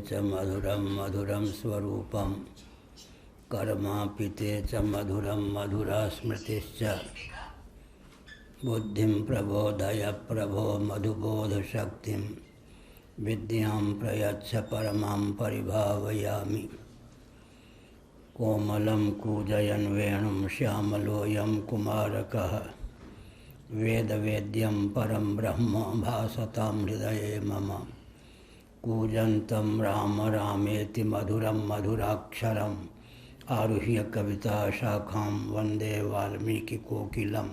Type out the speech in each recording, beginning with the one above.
च मधुरं मधुरं स्वरूपं कर्मापिते च मधुरं मधुरा स्मृतिश्च बुद्धिं प्रबोधय प्रभो मधुबोधशक्तिं विद्यां प्रयच्छ परमां परिभावयामि। कोमलं कूजयन् वेणुं श्यामलोऽयं कुमारकः वेदवेद्यं परं ब्रह्म भासतां हृदये मम। कूजन्तं राम रामेति मधुरं मधुराक्षरम् आरुह्य कविताशाखां वन्दे वाल्मीकिकोकिलम्।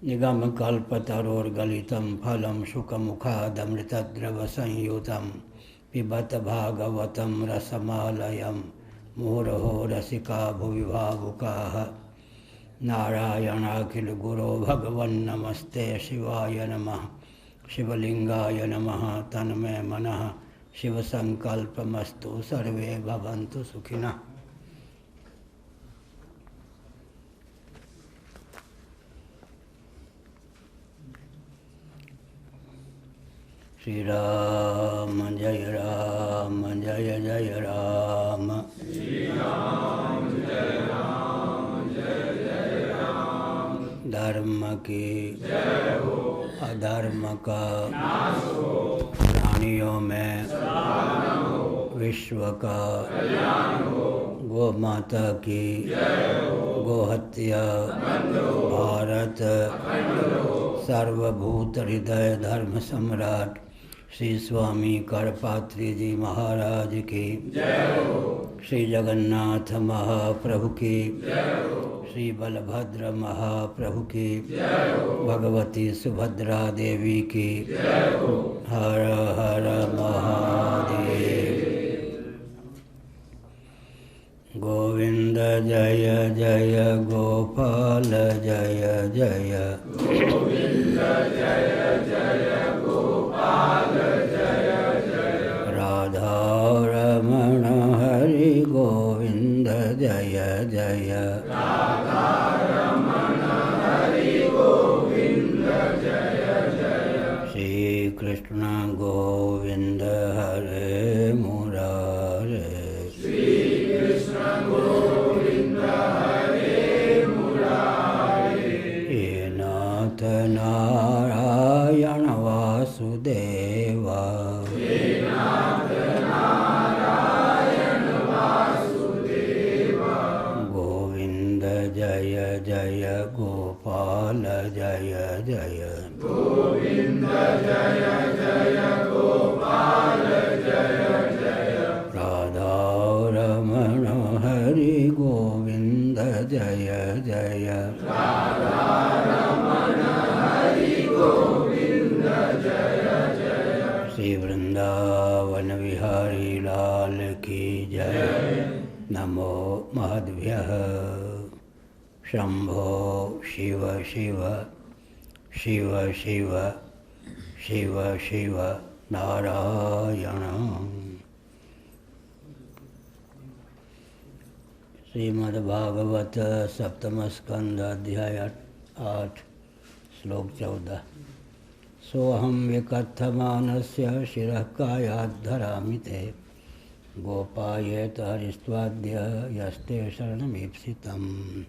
निगमकल्पतरोर्गलितं फलं शुकमुखादमृतद्रवसंयुतं पिबत भागवतं रसमालयं मुहुरहो रसिका भुवि भावुकाः। नारायणाखिलगुरो भगवन्नमस्ते शिवाय नमः। शिवलिंगाय नमः। तन्मे मनः शिवसंकल्पमस्तु सर्वे भवन्तु सुखिनः। श्री राम जय जय राम। श्री राम जय जय राम। धर्म की जय हो, अधर्म का नाश हो, प्राणियों में सद्भावना हो, विश्व का कल्याण हो, गौ माता की जय हो, गोहत्या बंद हो, भारत अखंड हो, सर्वभूत हृदय धर्म सम्राट श्री स्वामी करपात्री जी महाराज की जय हो। श्री जगन्नाथ महाप्रभु की जय हो। श्री बलभद्र महाप्रभु की जय हो। भगवती सुभद्रा देवी की जय हो। हर हर महादेव। गोविंद जय जय गोपाल जय जय। गोविंद जय जय गोपाल जय जय। राधा रमण हरि गोविंद जय जय। राधा रमण हरि गोविंद जय जय। श्री कृष्ण गोविंद हरे मुरारे। श्री कृष्ण गोविंद हरे मुरारे। हे नाथ नारायण वासुदेवा। हे नाथ नारायण वासुदेवा। गोविंद जय जय गोपाल जय जय। गोविंद जय जय गोपाल जय जय। राधा रमण हरि गोविंद जय जय। राधा रमण हरि गोविंद जय जय। श्री वृंदावन विहारी लाल की जय। नमो महद्भ्यः। शंभो शिव शिव शिव शिव शिव शिव नारायण। श्रीमद्भागवत सप्तम स्कंद अध्याय 8 श्लोक 14। सोऽहं विकथमानस्य शिरः कायात् धरामि ते गोपायेत हरिस्त्वाद्य यस्ते शरणमीप्सितम्।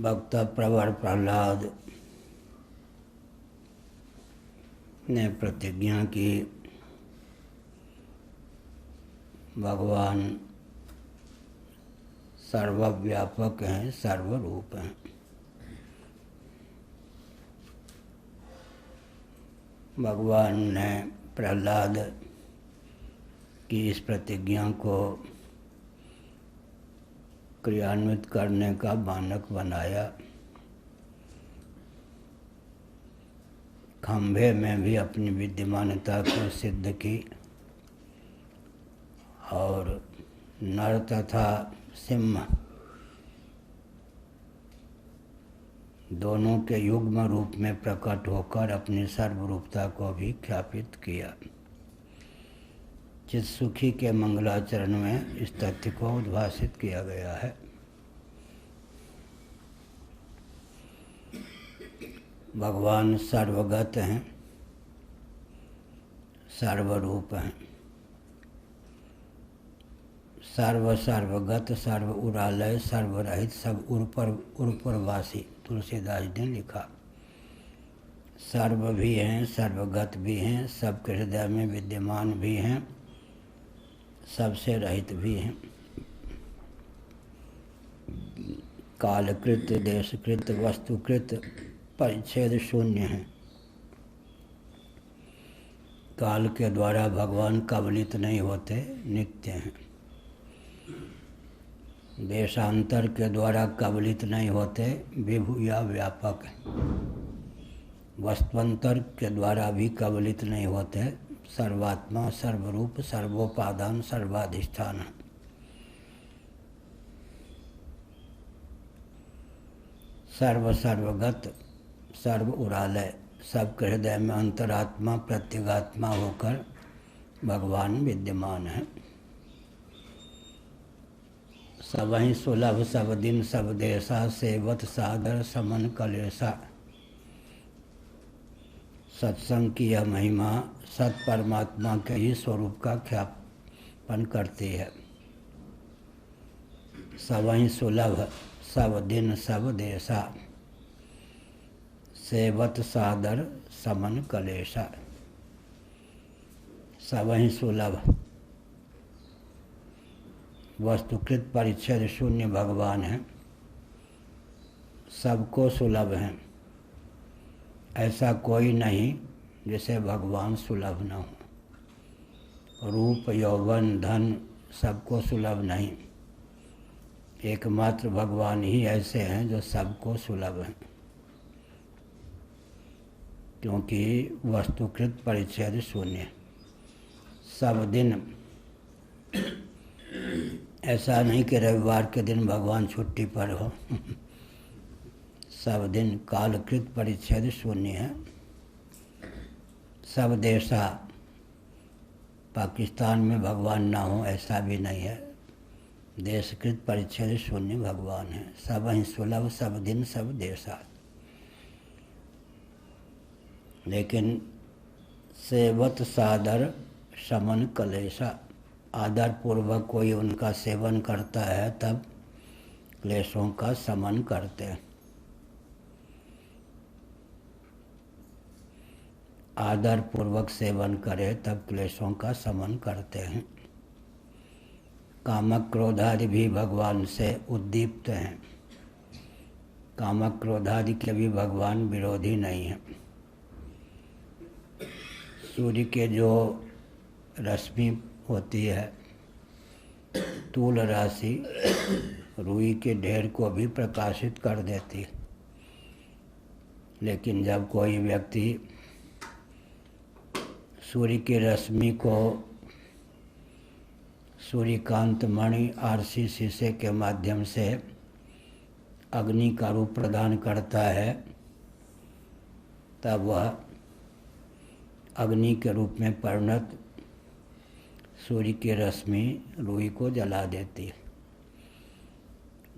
भक्त प्रवर प्रहलाद ने प्रतिज्ञा की, भगवान सर्वव्यापक हैं, सर्वरूप हैं। भगवान ने प्रहलाद की इस प्रतिज्ञा को क्रियान्वित करने का मानक बनाया। खंभे में भी अपनी विद्यमानता को सिद्ध की और नर तथा सिंह दोनों के युग्म रूप में प्रकट होकर अपनी सर्वरूपता को भी ख्यापित किया। चित्सुखी के मंगलाचरण में इस तथ्य को उद्भासित किया गया है। भगवान सर्वगत हैं, सर्वरूप हैं। सर्वगत, सर्व उरालय, सर्वरहित, सब उरपरवासी, तुलसीदास ने लिखा। सर्व भी हैं, सर्वगत भी हैं, सबके हृदय में विद्यमान भी हैं, सबसे रहित भी हैं। कालकृत, देशकृत, वस्तुकृत, परिच्छेद शून्य हैं। काल के द्वारा भगवान कबलित नहीं होते, नित्य हैं। देशांतर के द्वारा कबलित नहीं होते, विभु या व्यापक हैं। वस्तुअंतर के द्वारा भी कबलित नहीं होते, सर्वात्मा, सर्वरूप, सर्वोपादान, सर्वाधिष्ठान है। सर्वगत, सर्व उरालय, सबके हृदय में अंतरात्मा, प्रत्यगात्मा होकर भगवान विद्यमान है। सबहि सुलभ, सब दिन सब देशा, सेवत सादर समन कलेसा। सत्संग की यह महिमा सत परमात्मा के ही स्वरूप का ख्यापन करती है। सबहि सुलभ, सब दिन सब देशा, सेवत सादर समन कलेशा। सबहि सुलभ, वस्तुकृत परिच्छेद शून्य भगवान है। सबको सुलभ हैं, ऐसा कोई नहीं जिसे भगवान सुलभ न हो। रूप, यौवन, धन सबको सुलभ नहीं, एकमात्र भगवान ही ऐसे हैं जो सबको सुलभ हैं। क्योंकि वस्तुकृत परिच्छेद शून्य। सब दिन, ऐसा नहीं कि रविवार के दिन भगवान छुट्टी पर हो। सब दिन कालकृत परिच्छेद शून्य है। सब देशा, पाकिस्तान में भगवान ना हो ऐसा भी नहीं है। देशकृत परिच्छेद शून्य भगवान है। सबहि सुलभ, सब दिन सब देशा। लेकिन सेवत सादर समन कलेशा, आदर पूर्वक कोई उनका सेवन करता है तब क्लेशों का समन करते हैं। आदर पूर्वक सेवन करे तब क्लेशों का समन करते हैं। कामक क्रोधादि भी भगवान से उद्दीप्त हैं। कामक क्रोधादि के भी भगवान विरोधी नहीं हैं। सूर्य के जो रश्मि होती है, तूल राशि रुई के ढेर को भी प्रकाशित कर देती है। लेकिन जब कोई व्यक्ति सूर्य की रश्मि को सूर्यकांत मणि आरसी शीशे के माध्यम से अग्नि का रूप प्रदान करता है, तब वह अग्नि के रूप में परिणत सूर्य की रश्मि रुई को जला देती है।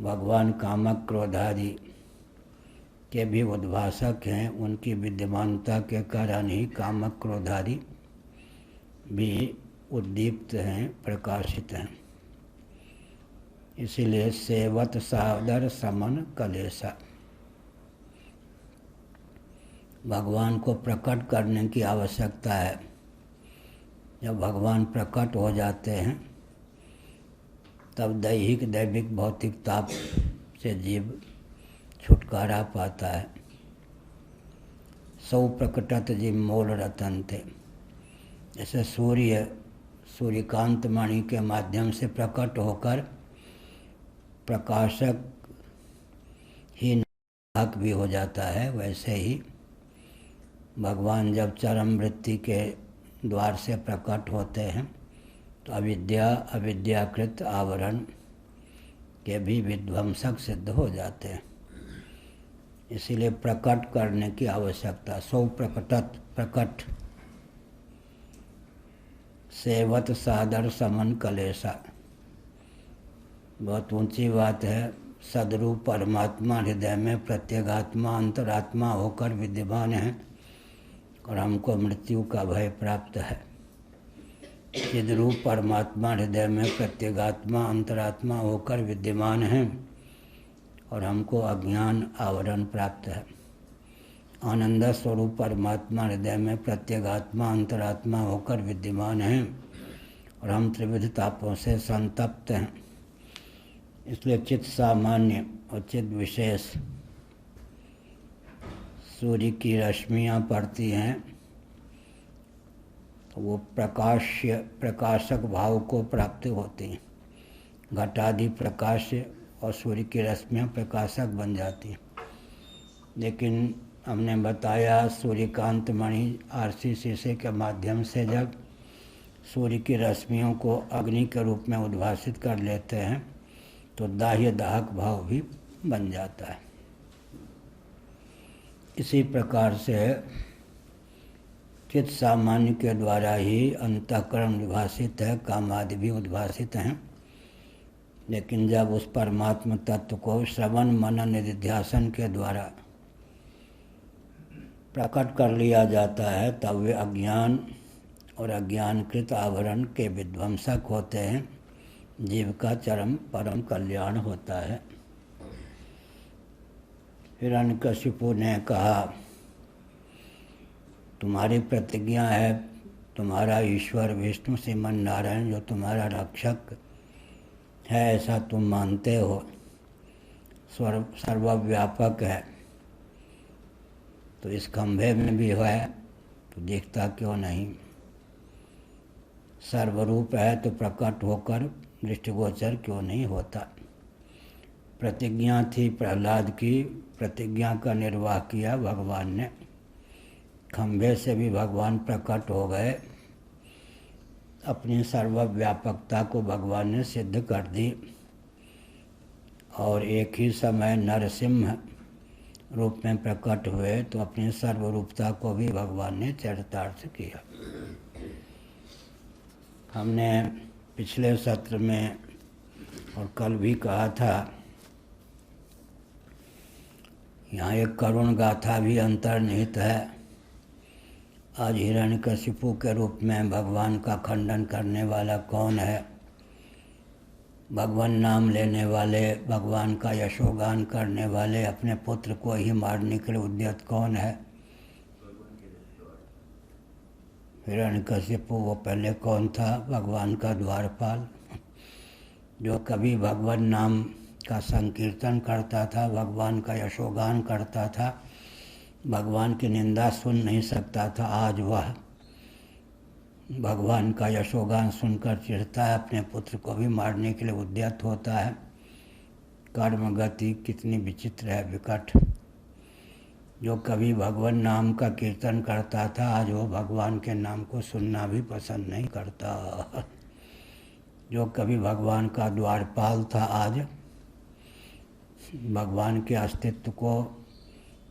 भगवान कामक क्रोधादि के भी उद्भासक हैं। उनकी विद्यमानता के कारण ही कामक क्रोधादि भी उद्दीप्त हैं, प्रकाशित हैं। इसीलिए सेवत सादर समन कलेशा, भगवान को प्रकट करने की आवश्यकता है। जब भगवान प्रकट हो जाते हैं तब दैहिक दैविक भौतिक ताप से जीव छुटकारा पाता है। सौ प्रकटत जीव मोल रतन थे। जैसे सूर्यकांत मणि के माध्यम से प्रकट होकर प्रकाशक ही नाहक भी हो जाता है, वैसे ही भगवान जब चरम वृत्ति के द्वार से प्रकट होते हैं तो अविद्याकृत आवरण के भी विध्वंसक सिद्ध हो जाते हैं। इसीलिए प्रकट करने की आवश्यकता। सौ प्रकट सेवत सादर समन कलेसा। बहुत ऊंची बात है। सदरूप परमात्मा हृदय में प्रत्यगात्मा अंतरात्मा होकर विद्यमान है और हमको मृत्यु का भय प्राप्त है। चिद्रूप परमात्मा हृदय में प्रत्यगात्मा अंतरात्मा होकर विद्यमान है और हमको अज्ञान आवरण प्राप्त है। आनंद स्वरूप परमात्मा हृदय में प्रत्यगात्मा अंतरात्मा होकर विद्यमान है और हम त्रिविध तापों से संतप्त हैं। इसलिए चित्त सामान्य और चित्त विशेष। सूर्य की रश्मियाँ पड़ती हैं तो वो प्रकाशक भाव को प्राप्त होती हैं। घटादि प्रकाश और सूर्य की रश्मियाँ प्रकाशक बन जाती हैं। लेकिन हमने बताया सूर्यकांत मणि आरसी शीशे के माध्यम से जब सूर्य की रश्मियों को अग्नि के रूप में उद्भासित कर लेते हैं तो दाह्य दाहक भाव भी बन जाता है। इसी प्रकार से चित्त सामान्य के द्वारा ही अंतःकरण विभाषित है, काम आदि भी उद्भासित हैं। लेकिन जब उस परमात्म तत्व को श्रवण मनन निधिध्यासन के द्वारा प्रकट कर लिया जाता है तब वे अज्ञान और अज्ञानकृत आवरण के विध्वंसक होते हैं। जीव का चरम परम कल्याण होता है। हिरण्यकशिपु ने कहा, तुम्हारी प्रतिज्ञा है, तुम्हारा ईश्वर विष्णु श्रीमन नारायण जो तुम्हारा रक्षक है ऐसा तुम मानते हो, सर्वव्यापक है, तो इस खंभे में भी है तो दिखता क्यों नहीं? सर्वरूप है तो प्रकट होकर दृष्टिगोचर क्यों नहीं होता? प्रतिज्ञा थी प्रहलाद की, प्रतिज्ञा का निर्वाह किया भगवान ने। खंभे से भी भगवान प्रकट हो गए। अपनी सर्वव्यापकता को भगवान ने सिद्ध कर दी और एक ही समय नरसिंह रूप में प्रकट हुए तो अपनी सर्वरूपता को भी भगवान ने चरितार्थ किया। हमने पिछले सत्र में और कल भी कहा था, यहाँ एक करुण गाथा भी अंतर्निहित है। आज हिरण्यकशिपु के रूप में भगवान का खंडन करने वाला कौन है? भगवान नाम लेने वाले, भगवान का यशोगान करने वाले, अपने पुत्र को ही मारने के लिए उद्यत कौन है? हिरण्यकशिपु वो पहले कौन था? भगवान का द्वारपाल, जो कभी भगवान नाम का संकीर्तन करता था, भगवान का यशोगान करता था, भगवान की निंदा सुन नहीं सकता था। आज वह भगवान का यशोगान सुनकर चिढ़ता है, अपने पुत्र को भी मारने के लिए उद्यत होता है। कर्म गति कितनी विचित्र है, विकट। जो कभी भगवान नाम का कीर्तन करता था आज वो भगवान के नाम को सुनना भी पसंद नहीं करता। जो कभी भगवान का द्वारपाल था आज भगवान के अस्तित्व को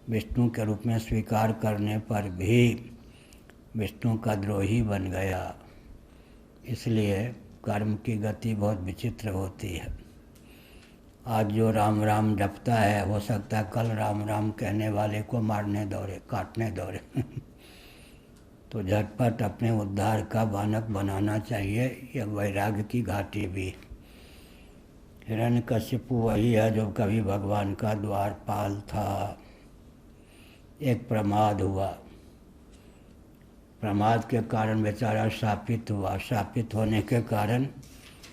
विष्णु के रूप में स्वीकार करने पर भी विष्णु का द्रोही बन गया। इसलिए कर्म की गति बहुत विचित्र होती है। आज जो राम राम जपता है हो सकता है कल राम राम कहने वाले को मारने दौड़े, काटने दौड़े। तो झटपट अपने उद्धार का बानक बनाना चाहिए। यह वैराग्य की घाटी भी। हिरण्यकशिपु वही है जो कभी भगवान का द्वारपाल था। एक प्रमाद हुआ, प्रमाद के कारण बेचारा शापित हुआ। शापित होने के कारण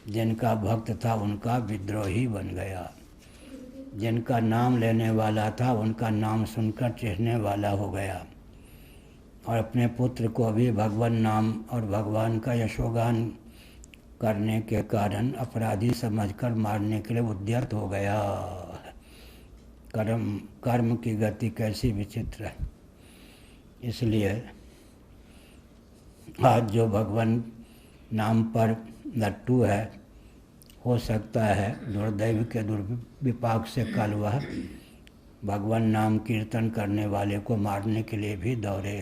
जिनका भक्त था उनका विद्रोही बन गया। जिनका नाम लेने वाला था उनका नाम सुनकर चिढ़ने वाला हो गया और अपने पुत्र को भी भगवान नाम और भगवान का यशोगान करने के कारण अपराधी समझकर मारने के लिए उद्यत हो गया। कर्म की गति कैसी विचित्र है। इसलिए आज जो भगवान नाम पर लट्टू है हो सकता है दुर्दैव के दुर्विपाक से कल वह भगवान नाम कीर्तन करने वाले को मारने के लिए भी दौड़े।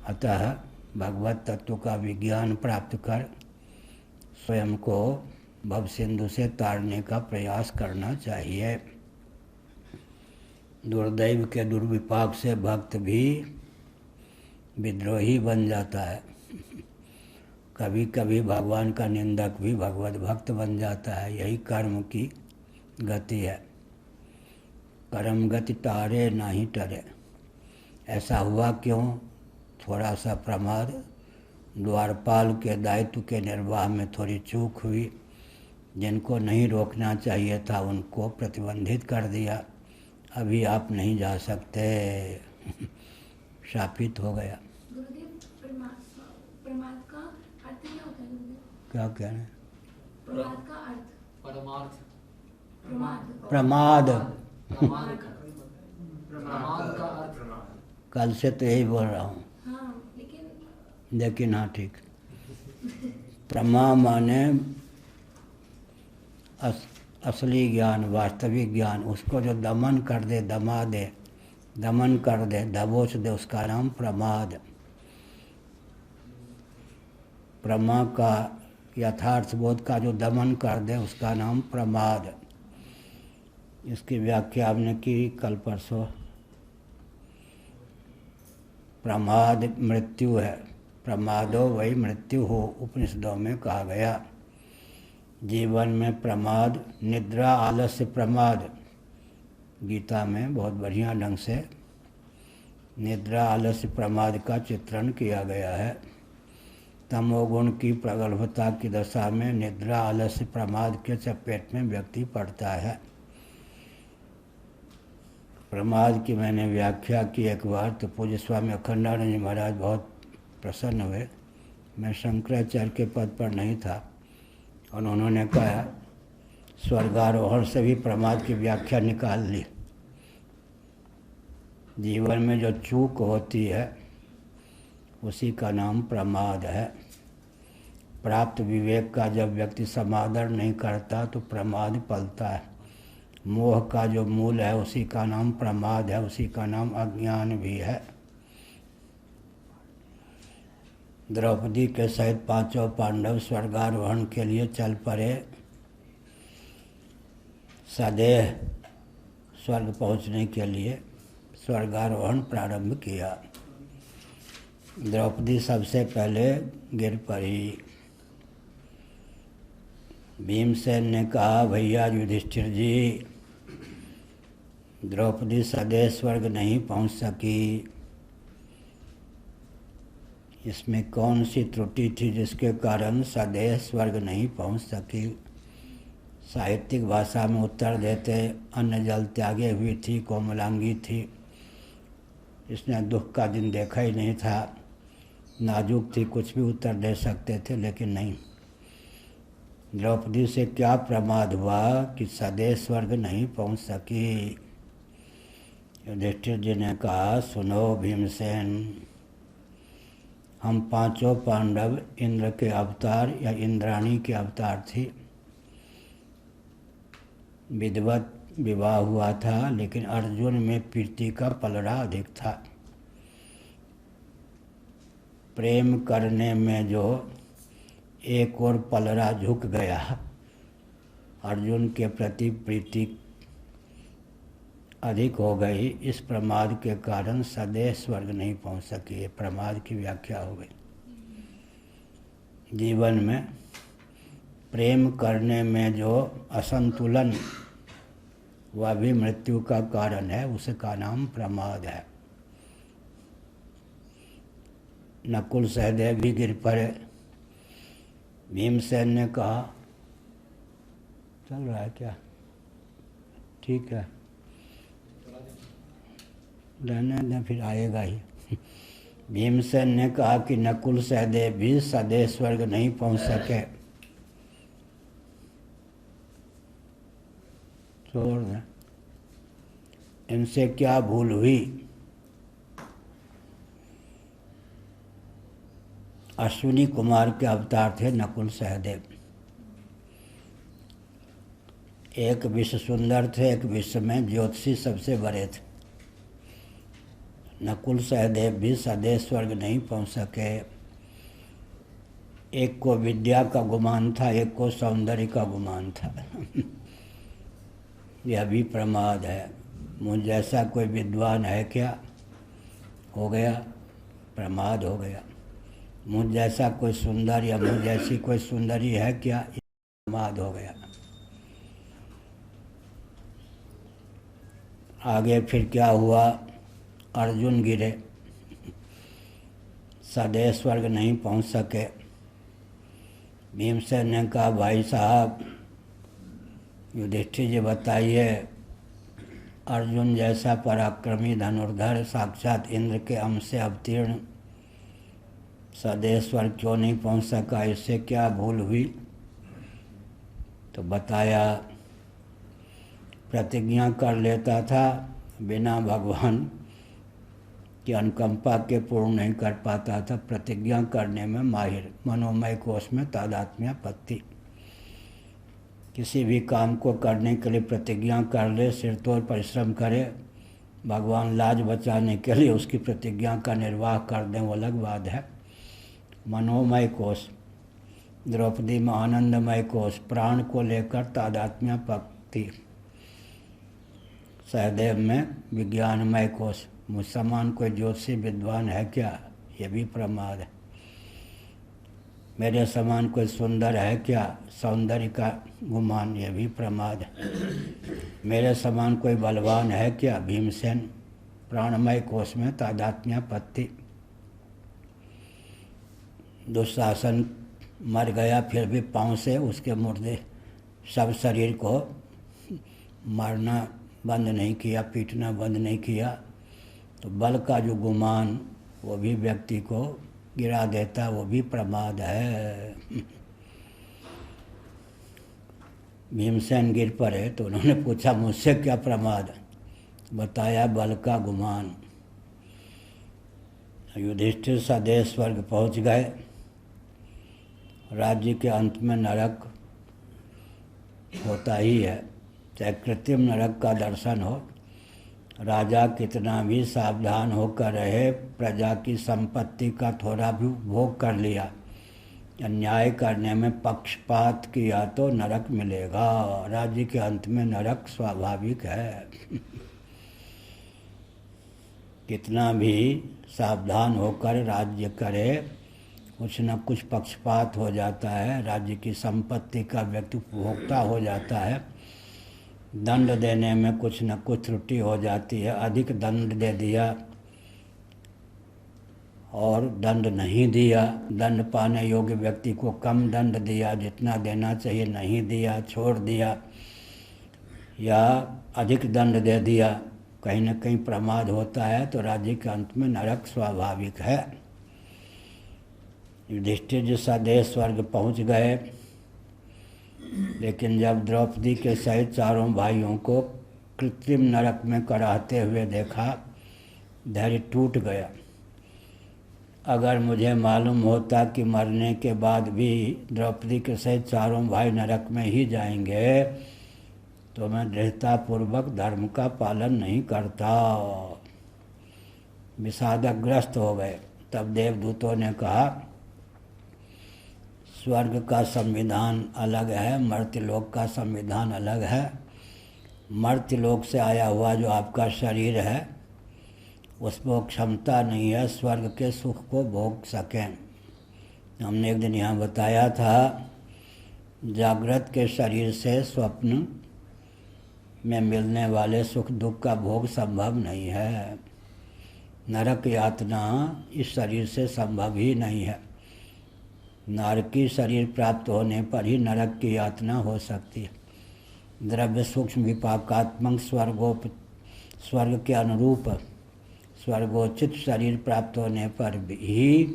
अतः भगवत तत्व का विज्ञान प्राप्त कर स्वयं को भवसिंधु से तारने का प्रयास करना चाहिए। दुर्दैव के दुर्विपाक से भक्त भी विद्रोही बन जाता है। कभी कभी भगवान का निंदक भी भगवत भक्त बन जाता है। यही कर्म की गति है। कर्म गति टारे नहीं टरे। ऐसा हुआ क्यों? थोड़ा सा प्रमाद, द्वारपाल के दायित्व के निर्वाह में थोड़ी चूक हुई। जिनको नहीं रोकना चाहिए था उनको प्रतिबंधित कर दिया। अभी आप नहीं जा सकते। शापित हो गया। गुरुदेव, प्रमाद का अर्थ क्या होता है गुरुदेव? क्या कह रहे हैं? प्रमाद का अर्थ? परमार्थ। प्रमाद। प्रमाद का अर्थ। कल से तो यही बोल रहा हूँ। हाँ, लेकिन हाँ ठीक। प्रमा माने असली ज्ञान, वास्तविक ज्ञान। उसको जो दमन कर दे, दमा दे, दमन कर दे, दबोच दे, उसका नाम प्रमाद। प्रमा का यथार्थ बोध का जो दमन कर दे उसका नाम प्रमाद। इसकी व्याख्या हमने की कल परसों। प्रमाद मृत्यु है। प्रमादो वही मृत्यु हो, उपनिषदों में कहा गया। जीवन में प्रमाद, निद्रा, आलस्य प्रमाद, गीता में बहुत बढ़िया ढंग से निद्रा, आलस्य, प्रमाद का चित्रण किया गया है। तमोगुण की प्रगल्भता की दशा में निद्रा, आलस्य, प्रमाद के चपेट में व्यक्ति पड़ता है। प्रमाद की मैंने व्याख्या की एक बार, तो पूज्य स्वामी अखंडानंद जी महाराज बहुत प्रसन्न हुए। मैं शंकराचार्य के पद पर नहीं था और उन्होंने कहा स्वर्गारोहण से भी प्रमाद की व्याख्या निकाल ली। जीवन में जो चूक होती है उसी का नाम प्रमाद है। प्राप्त विवेक का जब व्यक्ति समादर नहीं करता तो प्रमाद पलता है। मोह का जो मूल है उसी का नाम प्रमाद है, उसी का नाम अज्ञान भी है। द्रौपदी के सहित पांचों पांडव स्वर्गारोहण के लिए चल पड़े। सदेह स्वर्ग पहुंचने के लिए स्वर्गारोहण प्रारंभ किया। द्रौपदी सबसे पहले गिर पड़ी। भीमसेन ने कहा, भैया युधिष्ठिर जी, द्रौपदी सदैव स्वर्ग नहीं पहुंच सकी। इसमें कौन सी त्रुटि थी जिसके कारण सदैव स्वर्ग नहीं पहुंच सकी? साहित्यिक भाषा में उत्तर देते, अन्न जल त्यागे हुई थी, कोमलांगी थी, इसने दुख का दिन देखा ही नहीं था, नाजुक थी, कुछ भी उत्तर दे सकते थे, लेकिन नहीं। द्रौपदी से क्या प्रमाद हुआ कि सदैव स्वर्ग नहीं पहुंच सकी? युधिष्ठिर जी ने कहा, सुनो भीमसेन, हम पांचों पांडव इंद्र के अवतार या इंद्राणी के अवतार थे। विधिवत विवाह हुआ था, लेकिन अर्जुन में प्रीति का पलड़ा अधिक था। प्रेम करने में जो एक और पलड़ा झुक गया, अर्जुन के प्रति प्रीति अधिक हो गई, इस प्रमाद के कारण सदैव स्वर्ग नहीं पहुंच सकी। ये प्रमाद की व्याख्या हो गई। जीवन में प्रेम करने में जो असंतुलन, वह भी मृत्यु का कारण है, उसका नाम प्रमाद है। नकुल सहदेव भी गिर पड़े। भीमसेन ने कहा, चल रहा है क्या? ठीक है, रहने दें, फिर आएगा ही। भीमसेन ने कहा कि नकुल सहदेव भी सदैव स्वर्ग नहीं पहुंच सके, छोड़ दें। इनसे क्या भूल हुई? अश्विनी कुमार के अवतार थे नकुल सहदेव। एक विश्व सुंदर थे, एक विश्व में ज्योतिषी सबसे बड़े थे। नकुल सहदेव भी सदैव स्वर्ग नहीं पहुंच सके। एक को विद्या का गुमान था, एक को सौंदर्य का गुमान था। यह भी प्रमाद है। मुझ जैसा कोई विद्वान है क्या? हो गया, प्रमाद हो गया। मुझ जैसा कोई सुंदर या मुझ जैसी कोई सुंदरी है क्या? प्रमाद हो गया। आगे फिर क्या हुआ? अर्जुन गिरे, सदैव स्वर्ग नहीं पहुंच सके। भीमसेन ने कहा, भाई साहब युधिष्ठिर जी बताइए, अर्जुन जैसा पराक्रमी धनुर्धर साक्षात इंद्र के अंश से अवतीर्ण सदैव स्वर्ग क्यों नहीं पहुंच सका? इससे क्या भूल हुई? तो बताया, प्रतिज्ञा कर लेता था, बिना भगवान की अनुकंपा के पूर्ण नहीं कर पाता था। प्रतिज्ञा करने में माहिर, मनोमय कोश में तादात्म्यापत्ति। किसी भी काम को करने के लिए प्रतिज्ञा कर ले, सिरतोड़ परिश्रम करे, भगवान लाज बचाने के लिए उसकी प्रतिज्ञा का निर्वाह कर दें, वो अलग बात है। मनोमय कोश, द्रौपदी में आनंदमय कोश, प्राण को लेकर तादात्म्यापत्ति। सहदेव में विज्ञानमय कोश। मुझ समान कोई ज्योतिषी विद्वान है क्या? ये भी प्रमाद है। मेरे समान कोई सुंदर है क्या? सौंदर्य का गुमान, ये भी प्रमाद है। मेरे समान कोई बलवान है क्या? भीमसेन, प्राणमय कोश में तादात्म्यापत्ति। दुशासन मर गया, फिर भी पाँव से उसके मुर्दे सब शरीर को मारना बंद नहीं किया, पीटना बंद नहीं किया। तो बल का जो गुमान वो भी व्यक्ति को गिरा देता, वो भी प्रमाद है। भीमसेन गिर पड़े तो उन्होंने पूछा, मुझसे क्या प्रमाद? बताया, बल का गुमान। युधिष्ठिर सदैव स्वर्ग पहुंच गए। राज्य के अंत में नरक होता ही है, चाहे कृत्रिम नरक का दर्शन हो। राजा कितना भी सावधान होकर रहे, प्रजा की संपत्ति का थोड़ा भी भोग कर लिया, अन्याय करने में पक्षपात किया तो नरक मिलेगा। राज्य के अंत में नरक स्वाभाविक है। कितना भी सावधान होकर राज्य करे, कुछ न कुछ पक्षपात हो जाता है, राज्य की संपत्ति का व्यक्ति उपभोक्ता हो जाता है। दंड देने में कुछ न कुछ त्रुटि हो जाती है, अधिक दंड दे दिया और दंड नहीं दिया, दंड पाने योग्य व्यक्ति को कम दंड दिया, जितना देना चाहिए नहीं दिया, छोड़ दिया, या अधिक दंड दे दिया, कहीं न कहीं प्रमाद होता है। तो राज्य के अंत में नरक स्वाभाविक है। युधिष्ठिर जी सदैव स्वर्ग पहुँच गए, लेकिन जब द्रौपदी के सहित चारों भाइयों को कृत्रिम नरक में कराहते हुए देखा, धैर्य टूट गया। अगर मुझे मालूम होता कि मरने के बाद भी द्रौपदी के सहित चारों भाई नरक में ही जाएंगे, तो मैं दृढ़तापूर्वक धर्म का पालन नहीं करता। विषादग्रस्त हो गए। तब देवदूतों ने कहा, स्वर्ग का संविधान अलग है, मर्त्यलोक का संविधान अलग है। मर्त्यलोक से आया हुआ जो आपका शरीर है, उसमें क्षमता नहीं है स्वर्ग के सुख को भोग सकें। हमने एक दिन यहाँ बताया था, जागृत के शरीर से स्वप्न में मिलने वाले सुख दुख का भोग संभव नहीं है। नरक यातना इस शरीर से संभव ही नहीं है। नारकी शरीर प्राप्त होने पर ही नरक की यातना हो सकती है। द्रव्य सूक्ष्म विपाकात्मक स्वर्ग के अनुरूप स्वर्गोचित शरीर प्राप्त होने पर ही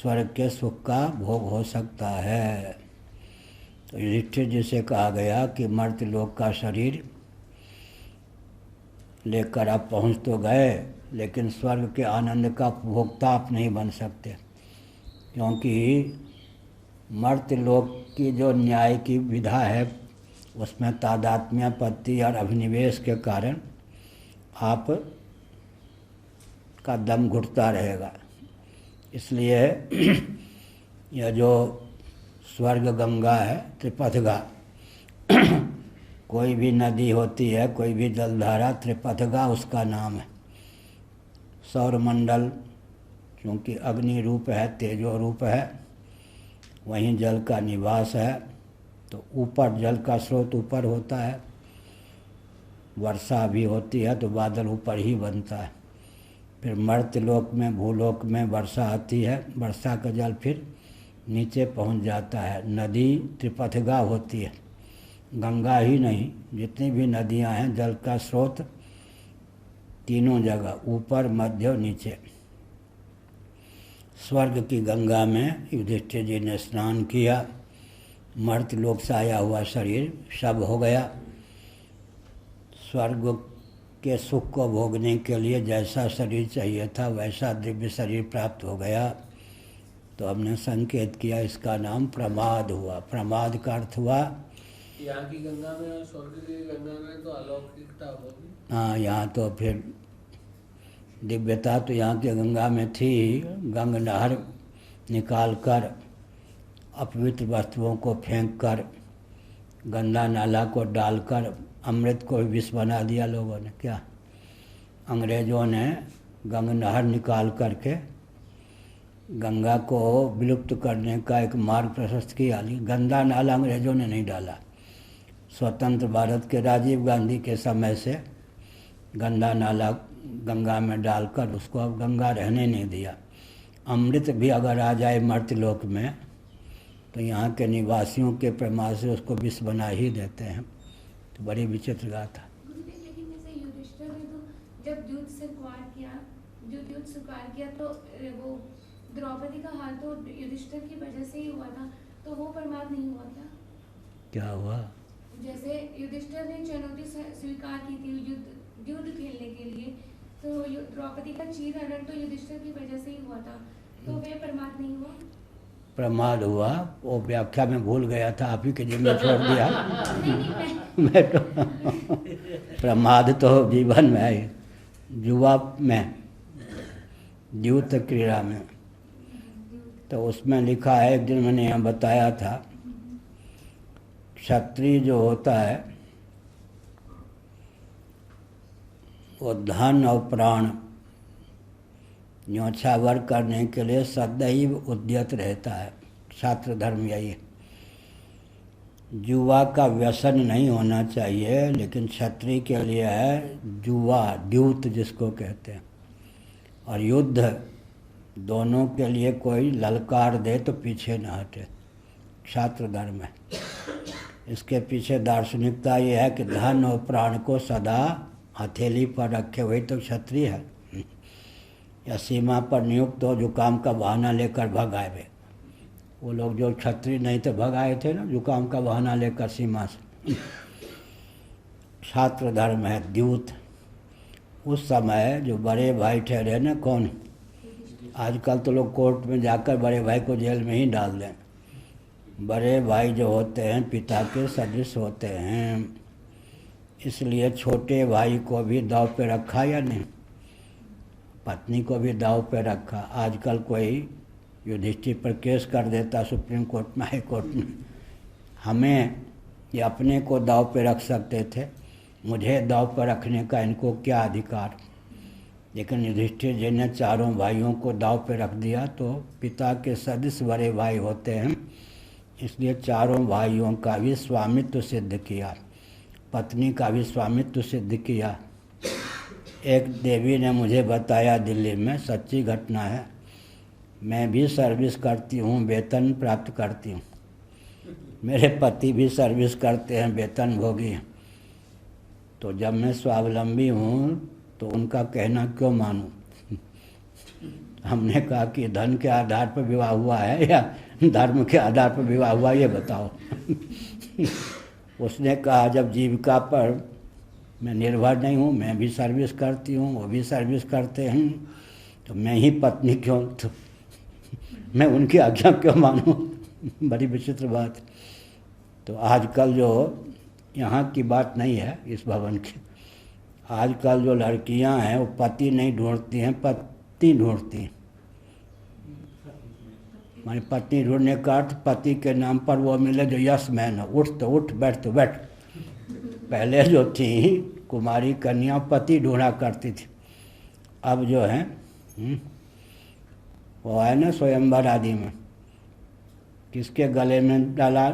स्वर्ग के सुख का भोग हो सकता है। तो युधिष्ठिर जी से कहा गया कि मर्त्यलोक का शरीर लेकर आप पहुँच तो गए, लेकिन स्वर्ग के आनंद का उपभोक्ता आप नहीं बन सकते, क्योंकि मर्त्यलोक की जो न्याय की विधा है उसमें तादात्म्यापत्ति और अभिनिवेश के कारण आप का दम घुटता रहेगा। इसलिए यह जो स्वर्ग गंगा है त्रिपथगा, कोई भी नदी होती है, कोई भी जलधारा, त्रिपथगा उसका नाम है। सौरमंडल क्योंकि अग्नि रूप है, तेजो रूप है, वहीं जल का निवास है, तो ऊपर जल का स्रोत ऊपर होता है, वर्षा भी होती है तो बादल ऊपर ही बनता है। फिर मर्त्यलोक में, भूलोक में वर्षा आती है, वर्षा का जल फिर नीचे पहुंच जाता है। नदी त्रिपथगा होती है, गंगा ही नहीं, जितनी भी नदियां हैं जल का स्रोत तीनों जगह, ऊपर, मध्य और नीचे। स्वर्ग की गंगा में युधिष्ठिर जी ने स्नान किया, मर्त्यलोक से आया हुआ शरीर शव हो गया। स्वर्ग के सुख को भोगने के लिए जैसा शरीर चाहिए था वैसा दिव्य शरीर प्राप्त हो गया। तो हमने संकेत किया, इसका नाम प्रमाद हुआ। प्रमाद का अर्थ हुआ यहाँ की गंगा में और स्वर्ग की गंगा में तो अलौकिकता होगी। हाँ, यहाँ तो फिर दिव्यता तो यहाँ की गंगा में थी। गंग नहर निकाल कर, अपवित्र वस्तुओं को फेंक कर, गंदा नाला को डालकर अमृत को भी विष बना दिया लोगों ने। क्या अंग्रेज़ों ने गंग नहर निकाल करके गंगा को विलुप्त करने का एक मार्ग प्रशस्त किया। गंदा नाला अंग्रेज़ों ने नहीं डाला। स्वतंत्र भारत के राजीव गांधी के समय से गंदा नाला गंगा में डालकर उसको अब गंगा रहने नहीं दिया। अमृत भी अगर आ जाए मर्त्यलोक में तो यहाँ के निवासियों के प्रमाद से उसको विष बना ही देते हैं। तो बड़ी विचित्र गाथा। लेकिन जैसे युधिष्ठिर ने तो जब युद्ध स्वीकार किया तो वो द्रौपदी का हाल तो युधिष्ठिर की वजह से ही हुआ था, तो वो प्रमाद नहीं हुआ क्या? क्या हुआ? जैसे युधिष्ठिर ने चुनौती स्वीकार की थी युद्ध खेलने के लिए, तो द्रौपदी का चीरहरण तो युधिष्ठिर की वजह से ही हुआ था, तो वे प्रमाद नहीं हुआ? प्रमाद हुआ, वो व्याख्या में भूल गया था, आप ही के जिम्मे छोड़ दिया। मैं तो प्रमाद तो जीवन में है, युवा में, द्यूत क्रीड़ा में। तो उसमें लिखा है, एक दिन मैंने यहाँ बताया था, क्षत्रिय जो होता है वो धन और प्राण न्योछावर करने के लिए सदैव उद्यत रहता है। छात्र धर्म यही है। जुआ का व्यसन नहीं होना चाहिए, लेकिन क्षत्रिय के लिए है जुआ, द्यूत जिसको कहते हैं। और युद्ध दोनों के लिए कोई ललकार दे तो पीछे न हटे, छात्र धर्म है। इसके पीछे दार्शनिकता ये है कि धन और प्राण को सदा हथेली पर रखे हुए तो क्षत्रिय है। या सीमा पर नियुक्त हो, जुकाम का बहाना लेकर भग आए वे। वो लोग जो क्षत्रिय नहीं थे भग आए थे ना, जुकाम का बहाना लेकर सीमा से। छात्र धर्म है द्यूत। उस समय जो बड़े भाई ठहरे ना, कौन, आजकल तो लोग कोर्ट में जाकर बड़े भाई को जेल में ही डाल दें। बड़े भाई जो होते हैं पिता के सदृश होते हैं, इसलिए छोटे भाई को भी दाव पे रखा या नहीं, पत्नी को भी दाव पे रखा। आजकल कोई युधिष्ठिर पर केस कर देता सुप्रीम कोर्ट में, हाई कोर्ट में। हमें ये अपने को दाव पे रख सकते थे, मुझे दाव पर रखने का इनको क्या अधिकार। लेकिन युधिष्ठिर जी ने चारों भाइयों को दाव पे रख दिया, तो पिता के सदस्य बड़े भाई होते हैं, इसलिए चारों भाइयों का भी स्वामित्व सिद्ध किया, पत्नी का भी स्वामित्व सिद्ध किया। एक देवी ने मुझे बताया दिल्ली में, सच्ची घटना है, मैं भी सर्विस करती हूँ, वेतन प्राप्त करती हूँ, मेरे पति भी सर्विस करते हैं, वेतन भोगी हैं। तो जब मैं स्वावलंबी हूँ तो उनका कहना क्यों मानूं? हमने कहा कि धन के आधार पर विवाह हुआ है या धर्म के आधार पर विवाह हुआ, ये बताओ। उसने कहा जब जीविका पर मैं निर्भर नहीं हूँ, मैं भी सर्विस करती हूँ, वो भी सर्विस करते हैं, तो मैं ही पत्नी क्यों, तो मैं उनकी आज्ञा क्यों मानूं? बड़ी विचित्र बात। तो आजकल जो यहाँ की बात नहीं है इस भवन की, आजकल जो लड़कियाँ हैं वो पति नहीं ढूंढती हैं, पति ढूंढती हैं। माने पत्नी ढूंढने का अर्थ पति के नाम पर वो मिले जो यस मैन हो, उठ तो उठ, बैठ तो बैठ। पहले जो थी कुमारी कन्या पति ढूंढा करती थी, अब जो है वो है ना स्वयंवर आदि में किसके गले में डाला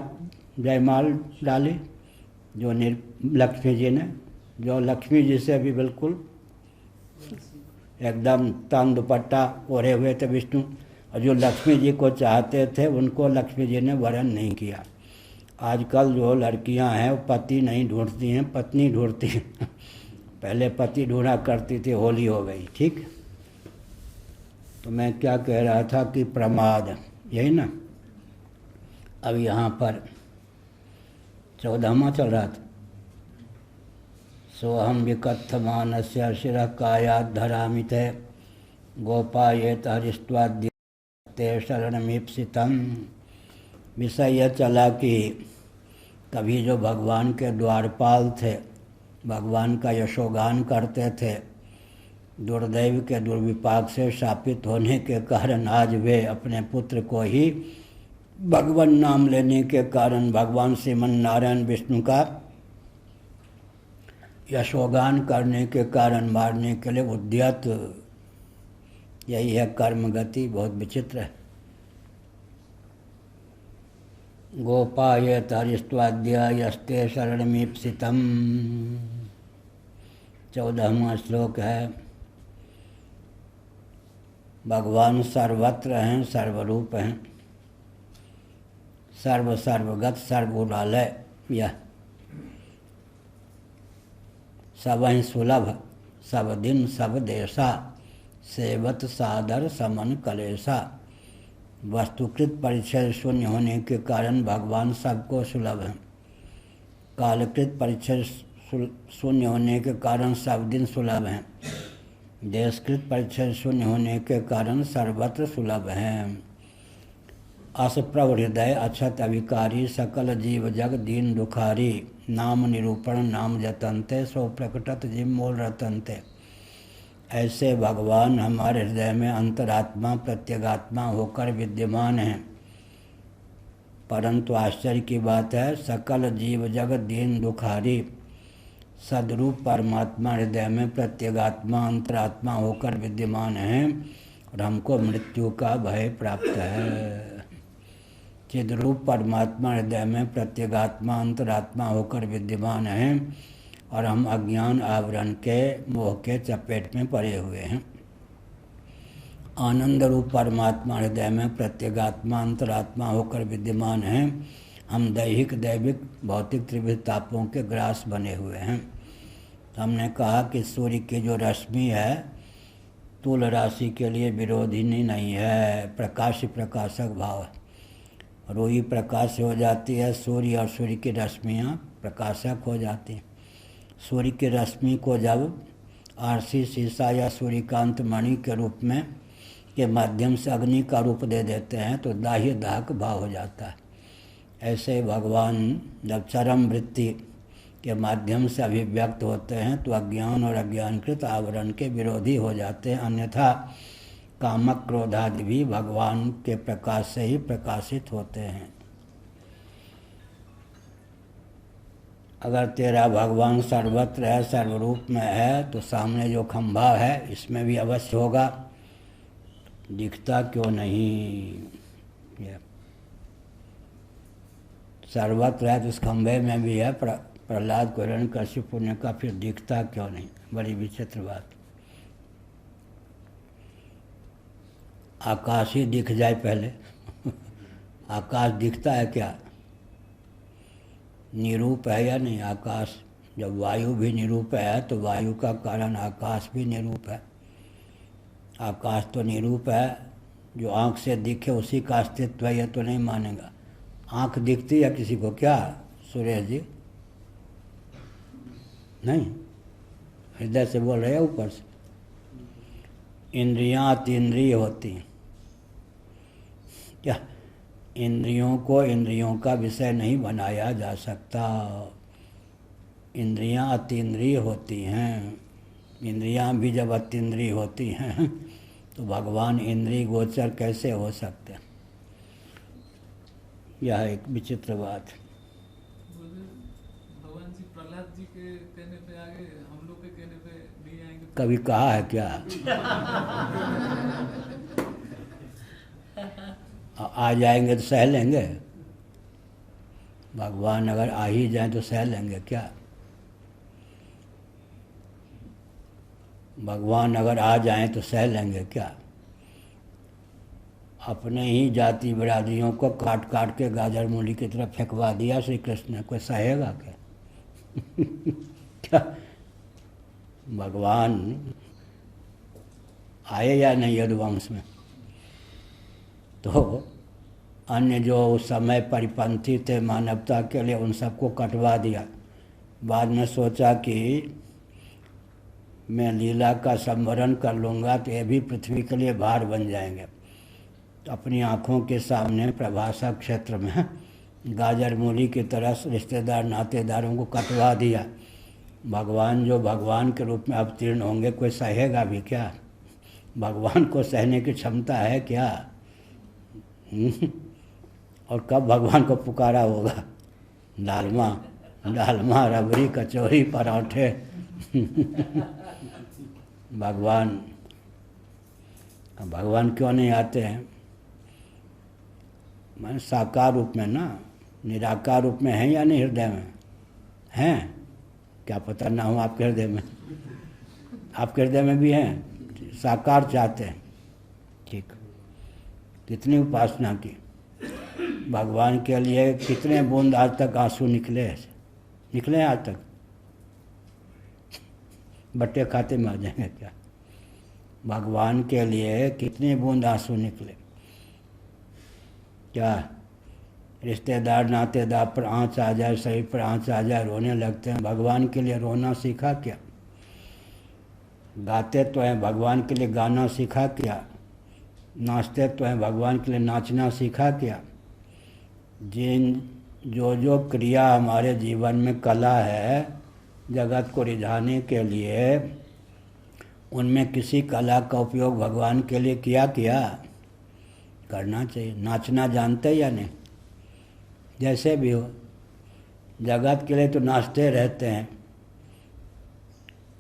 जयमाल डाली, जो लक्ष्मी जी ने, जो लक्ष्मी जी से भी बिल्कुल एकदम तन दुपट्टा ओढ़े हुए थे विष्णु, और जो लक्ष्मी जी को चाहते थे उनको लक्ष्मी जी ने वरण नहीं किया। आजकल जो लड़कियां हैं वो पति नहीं ढूंढती हैं, पत्नी ढूंढती हैं। पहले पति ढूंढा करती थी, होली हो गई। ठीक, तो मैं क्या कह रहा था कि प्रमाद, यही ना। अब यहाँ पर 14वां चल रहा था। सोहम विकथमानस्य शिरः कायात् धरामि ते गोपायेत हरिष्ट्वाद्य शरणमीप्सितम्। विषय यह चला कि कभी जो भगवान के द्वारपाल थे, भगवान का यशोगान करते थे, दुर्दैव के दुर्विपाक से शापित होने के कारण आज वे अपने पुत्र को ही भगवान नाम लेने के कारण भगवान श्रीमन नारायण विष्णु का यशोगान करने के कारण मारने के लिए उद्यत। यही है कर्म गति, बहुत विचित्र है। गोपायेत हरिष्ट्वाद्य यस्ते शरणमीप्सितम्। 14वां श्लोक है। भगवान सर्वत्र हैं, सर्वरूप हैं, सर्व सर्वगत सर्वगुणालय, यह सब ही सुलभ, सब दिन सब देशा, सेवत सादर समन कलेसा। वस्तुकृत परिचय शून्य होने के कारण भगवान सबको सुलभ हैं। कालकृत परिचय शून्य होने के कारण सब दिन सुलभ हैं। देशकृत परिचय शून्य होने के कारण सर्वत्र सुलभ हैं। अस प्रभु हृदय अक्षत अभिकारी, सकल जीव जग दीन दुखारी। नाम निरूपण नाम जतनते, सो प्रकटत जिम मूल रतनते। ऐसे भगवान हमारे हृदय में अंतरात्मा प्रत्यगात्मा होकर विद्यमान हैं। परंतु आश्चर्य की बात है, सकल जीव जग दीन दुखारी सदरूप परमात्मा हृदय में प्रत्यगात्मा अंतरात्मा होकर विद्यमान हैं और हमको मृत्यु का भय प्राप्त है। चिद्रूप परमात्मा हृदय में प्रत्यगात्मा अंतरात्मा होकर विद्यमान हैं और हम अज्ञान आवरण के मोह के चपेट में पड़े हुए हैं। आनंद रूप परमात्मा हृदय में प्रत्यगात्मा अंतरात्मा होकर विद्यमान हैं। हम दैहिक दैविक भौतिक त्रिविध तापों के ग्रास बने हुए हैं। हमने कहा कि सूर्य की जो रश्मि है तूल राशि के लिए विरोधिनी नहीं है, प्रकाश प्रकाशक भाव है। रूही प्रकाश हो जाती है, सूर्य और सूर्य की रश्मियाँ प्रकाशक हो जाती हैं। सूर्य की रश्मि को जब आरसी शीशा या सूर्यकांत मणि के रूप में के माध्यम से अग्नि का रूप दे देते हैं तो दाह्य दाहक भाव हो जाता है। ऐसे भगवान जब चरम वृत्ति के माध्यम से अभिव्यक्त होते हैं तो अज्ञान और अज्ञानकृत आवरण के विरोधी हो जाते हैं। अन्यथा कामक क्रोधादि भी भगवान के प्रकाश से ही प्रकाशित होते हैं। अगर तेरा भगवान सर्वत्र है, सर्वरूप में है, तो सामने जो खंभा है इसमें भी अवश्य होगा, दिखता क्यों नहीं? सर्वत्र है तो उस खंभे में भी है। प्रहलाद को हिरण्यकशिपु ने कहा फिर दिखता क्यों नहीं? बड़ी विचित्र बात। आकाश ही दिख जाए पहले। आकाश दिखता है क्या? निरूप है या नहीं आकाश? जब वायु भी निरूप है तो वायु का कारण आकाश भी निरूप है। आकाश तो निरूप है, जो आँख से दिखे उसी का अस्तित्व है, यह तो नहीं मानेगा। आँख दिखती है किसी को क्या सुरेश जी? नहीं, हृदय से बोल रहे हैं ऊपर से। इंद्रियाँ अतीन्द्रिय होती हैं क्या? इंद्रियों को इंद्रियों का विषय नहीं बनाया जा सकता। इंद्रियां अतीन्द्रिय होती हैं। इंद्रियां भी जब अतीन्द्रिय होती हैं तो भगवान इंद्रिय गोचर कैसे हो सकते हैं? यह एक विचित्र बात है। भगवान जी प्रहलाद जी के कहने पे आगे, हम लोग के कहने पे नहीं आएंगे। कभी कहा है क्या? आ जाएंगे तो सह लेंगे। भगवान अगर आ ही जाए तो सह लेंगे क्या? भगवान अगर आ जाएं तो सह लेंगे क्या? अपने ही जाति बिरादरियों को काट काट के गाजर मूली की तरफ फेंकवा दिया श्री कृष्ण ने, कोई सहेगा क्या? क्या भगवान आए या नहीं यदुवंश में? तो अन्य जो उस समय परिपंथी थे मानवता के लिए, उन सबको कटवा दिया। बाद में सोचा कि मैं लीला का संवरण कर लूँगा तो ये भी पृथ्वी के लिए भार बन जाएंगे। तो अपनी आँखों के सामने प्रभासा क्षेत्र में गाजर मूली की तरह रिश्तेदार नातेदारों को कटवा दिया। भगवान जो भगवान के रूप में अवतीर्ण होंगे, कोई सहेगा भी क्या? भगवान को सहने की क्षमता है क्या? और कब भगवान को पुकारा होगा? डालमा रबड़ी कचौरी पराठे। भगवान क्यों नहीं आते हैं? मैं साकार रूप में ना, निराकार रूप में हैं या नहीं हृदय में? हैं? क्या पता ना हो आपके हृदय में? आपके हृदय में भी हैं, साकार चाहते हैं। ठीक, कितनी उपासना की भगवान के लिए, कितने बूंद आज तक आंसू निकले हैं आज तक? बट्टे खाते में आ जाएंगे क्या? भगवान के लिए कितने बूंद आंसू निकले? क्या रिश्तेदार नातेदार पर आँच आ जाए, शरीर पर आँच आ जाए, रोने लगते हैं। भगवान के लिए रोना सीखा क्या? गाते तो हैं, भगवान के लिए गाना सीखा क्या? नाचते तो हैं, भगवान के लिए नाचना सीखा क्या? जो क्रिया हमारे जीवन में कला है जगत को रिझाने के लिए, उनमें किसी कला का उपयोग भगवान के लिए किया करना चाहिए। नाचना जानते या नहीं? जैसे भी हो, जगत के लिए तो नाचते रहते हैं।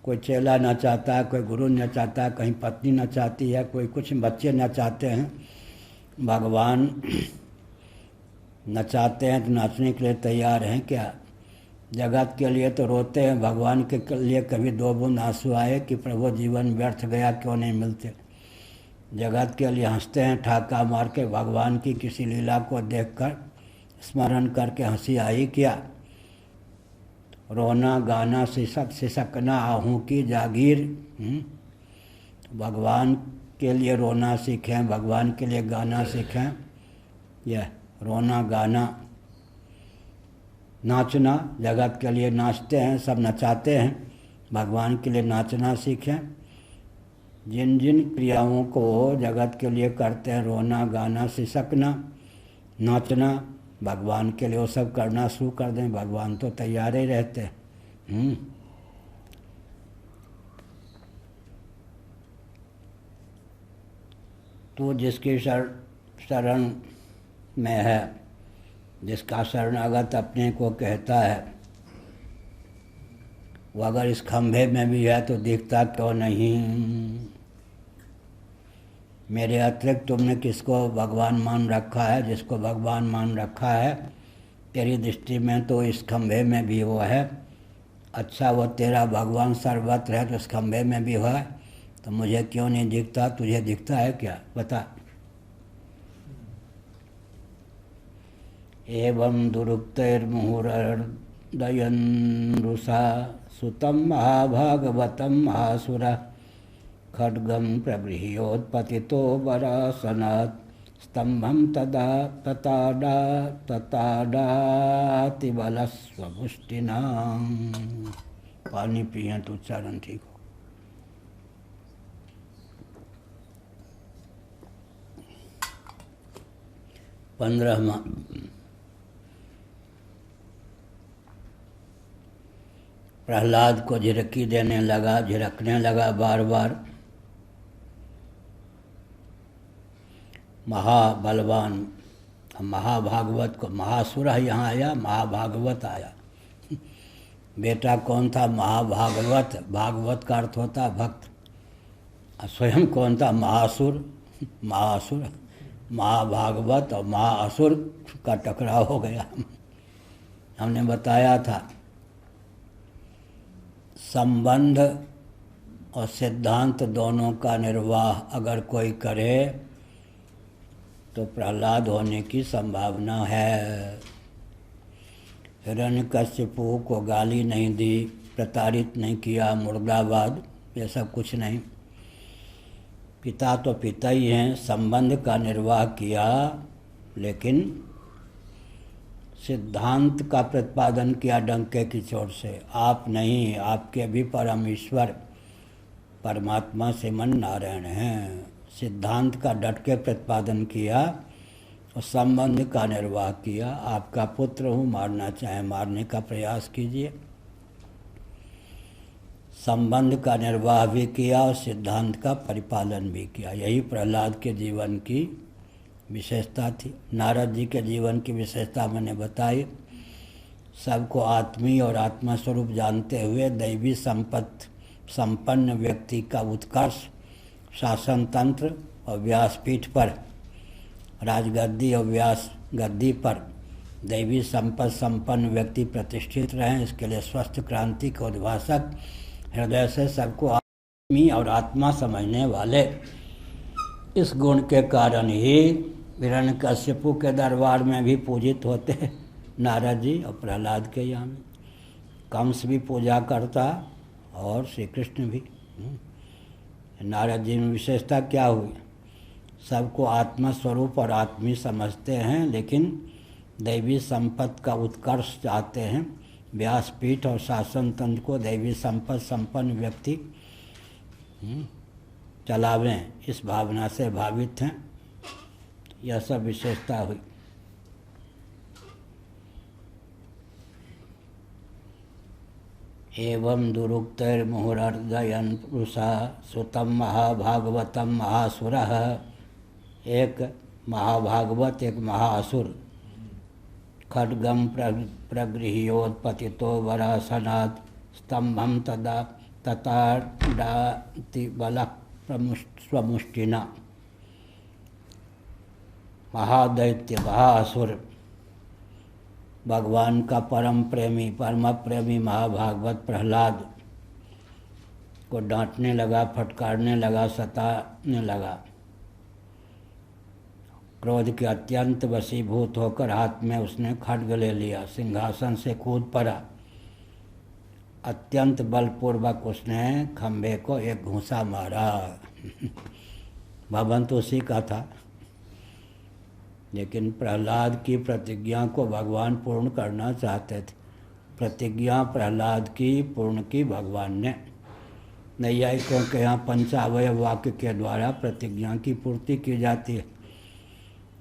कोई चेला नचाता है, कोई गुरु नचाता है, कहीं पत्नी नचाती है, कोई कुछ बच्चे नचाते हैं। भगवान नचाते हैं तो नाचने के लिए तैयार हैं क्या? जगत के लिए तो रोते हैं, भगवान के लिए कभी दो बूंद आंसू आए कि प्रभु जीवन व्यर्थ गया, क्यों नहीं मिलते? जगत के लिए हंसते हैं ठाका मार के, भगवान की किसी लीला को देखकर स्मरण करके हंसी आई क्या? रोना गाना सिसकना आहू की जागीर। भगवान के लिए रोना सीखें, भगवान के लिए गाना सीखें। यह रोना गाना नाचना, जगत के लिए नाचते हैं, सब नचाते हैं, भगवान के लिए नाचना सीखें। जिन जिन क्रियाओं को जगत के लिए करते हैं, रोना गाना सिसकना नाचना, भगवान के लिए वो सब करना शुरू कर दें। भगवान तो तैयार ही रहते हैं। तो जिसकी शरण में है, जिसका शरणागत अपने को कहता है, वो अगर इस खंभे में भी है तो दिखता क्यों नहीं? मेरे अतिरिक्त तुमने किसको भगवान मान रखा है? जिसको भगवान मान रखा है तेरी दृष्टि में तो इस खंभे में भी वो है। अच्छा, वो तेरा भगवान सर्वत्र है तो इस खंभे में भी है, तो मुझे क्यों नहीं दिखता? तुझे दिखता है क्या? बता। एवं दुरुक्तैर्मुहुर्दयन्रुषा सुतं महाभागवतं महासुरः खड्गं प्रगृह्योत्पतितो वरासनात् स्तम्भं तताडाति बलस्वपुष्टिना। पानी पिए तो उच्चारण ठीक हो। पंद्रहवां प्रहलाद को झिड़की देने लगा, झिड़कने लगा बार बार। महाबलवान महाभागवत को, महासुर यहाँ आया, महाभागवत आया। बेटा कौन था? महाभागवत। भागवत का अर्थ होता भक्त। स्वयं कौन था? महासुर। महासुर, महाभागवत और महाअसुर का टकराव हो गया। हमने बताया था संबंध और सिद्धांत दोनों का निर्वाह अगर कोई करे तो प्रहलाद होने की संभावना है। हिरण्यकश्यपु को गाली नहीं दी, प्रताड़ित नहीं किया, मुर्दाबाद, ये सब कुछ नहीं। पिता तो पिता ही हैं, संबंध का निर्वाह किया, लेकिन सिद्धांत का प्रतिपादन किया डंके की चोट से। आप नहीं, आपके भी परम ईश्वर परमात्मा श्रीमन नारायण हैं। सिद्धांत का डट के प्रतिपादन किया और संबंध का निर्वाह किया। आपका पुत्र हूँ, मारना चाहे मारने का प्रयास कीजिए। संबंध का निर्वाह भी किया और सिद्धांत का परिपालन भी किया। यही प्रहलाद के जीवन की विशेषता थी। नारद जी के जीवन की विशेषता मैंने बताई। सबको आत्मीय और आत्मा स्वरूप जानते हुए दैवी संपन्न व्यक्ति का उत्कर्ष, शासन तंत्र और व्यासपीठ पर, राजगद्दी और व्यास गद्दी पर दैवी संपन्न व्यक्ति प्रतिष्ठित रहें, इसके लिए स्वस्थ क्रांति के उद्भाषक, हृदय से सबको आत्मी और आत्मा समझने वाले, इस गुण के कारण ही हिरण्यकश्यपु के दरबार में भी पूजित होते नारद जी और प्रहलाद के यहाँ में। कंस भी पूजा करता और श्री कृष्ण भी। नारद जी में विशेषता क्या हुई? सबको आत्मा स्वरूप और आत्मी समझते हैं, लेकिन दैवी संपत्ति का उत्कर्ष चाहते हैं। व्यासपीठ और शासन तंत्र को दैवी संपत्ति संपन्न व्यक्ति चलावें, इस भावना से भावित हैं। यह सब विशेषता हुई। एवं दुरुक्तैर्मुहुरर्दयन् पुरुषा सुतं महाभागवतं महासुरः। एक महाभागवत, एक महाअसुर। खड्गं प्रगृह्योत्पतितो वरासनात् स्तंभं तदा तताडाति बलः स्वमुष्टिना। महादैत्य, महाअसुर, भगवान का परम प्रेमी, परम प्रेमी महाभागवत प्रहलाद को डांटने लगा, फटकारने लगा, सताने लगा। क्रोध के अत्यंत वशीभूत होकर हाथ में उसने खड्ग ले लिया, सिंहासन से कूद पड़ा। अत्यंत बलपूर्वक उसने खंभे को एक घूंसा मारा। भवन तो उसी का था, लेकिन प्रहलाद की प्रतिज्ञा को भगवान पूर्ण करना चाहते थे। प्रतिज्ञा प्रहलाद की पूर्ण की भगवान ने। नैयायिकों के यहाँ पंचावय वाक्य के द्वारा प्रतिज्ञा की पूर्ति की जाती है।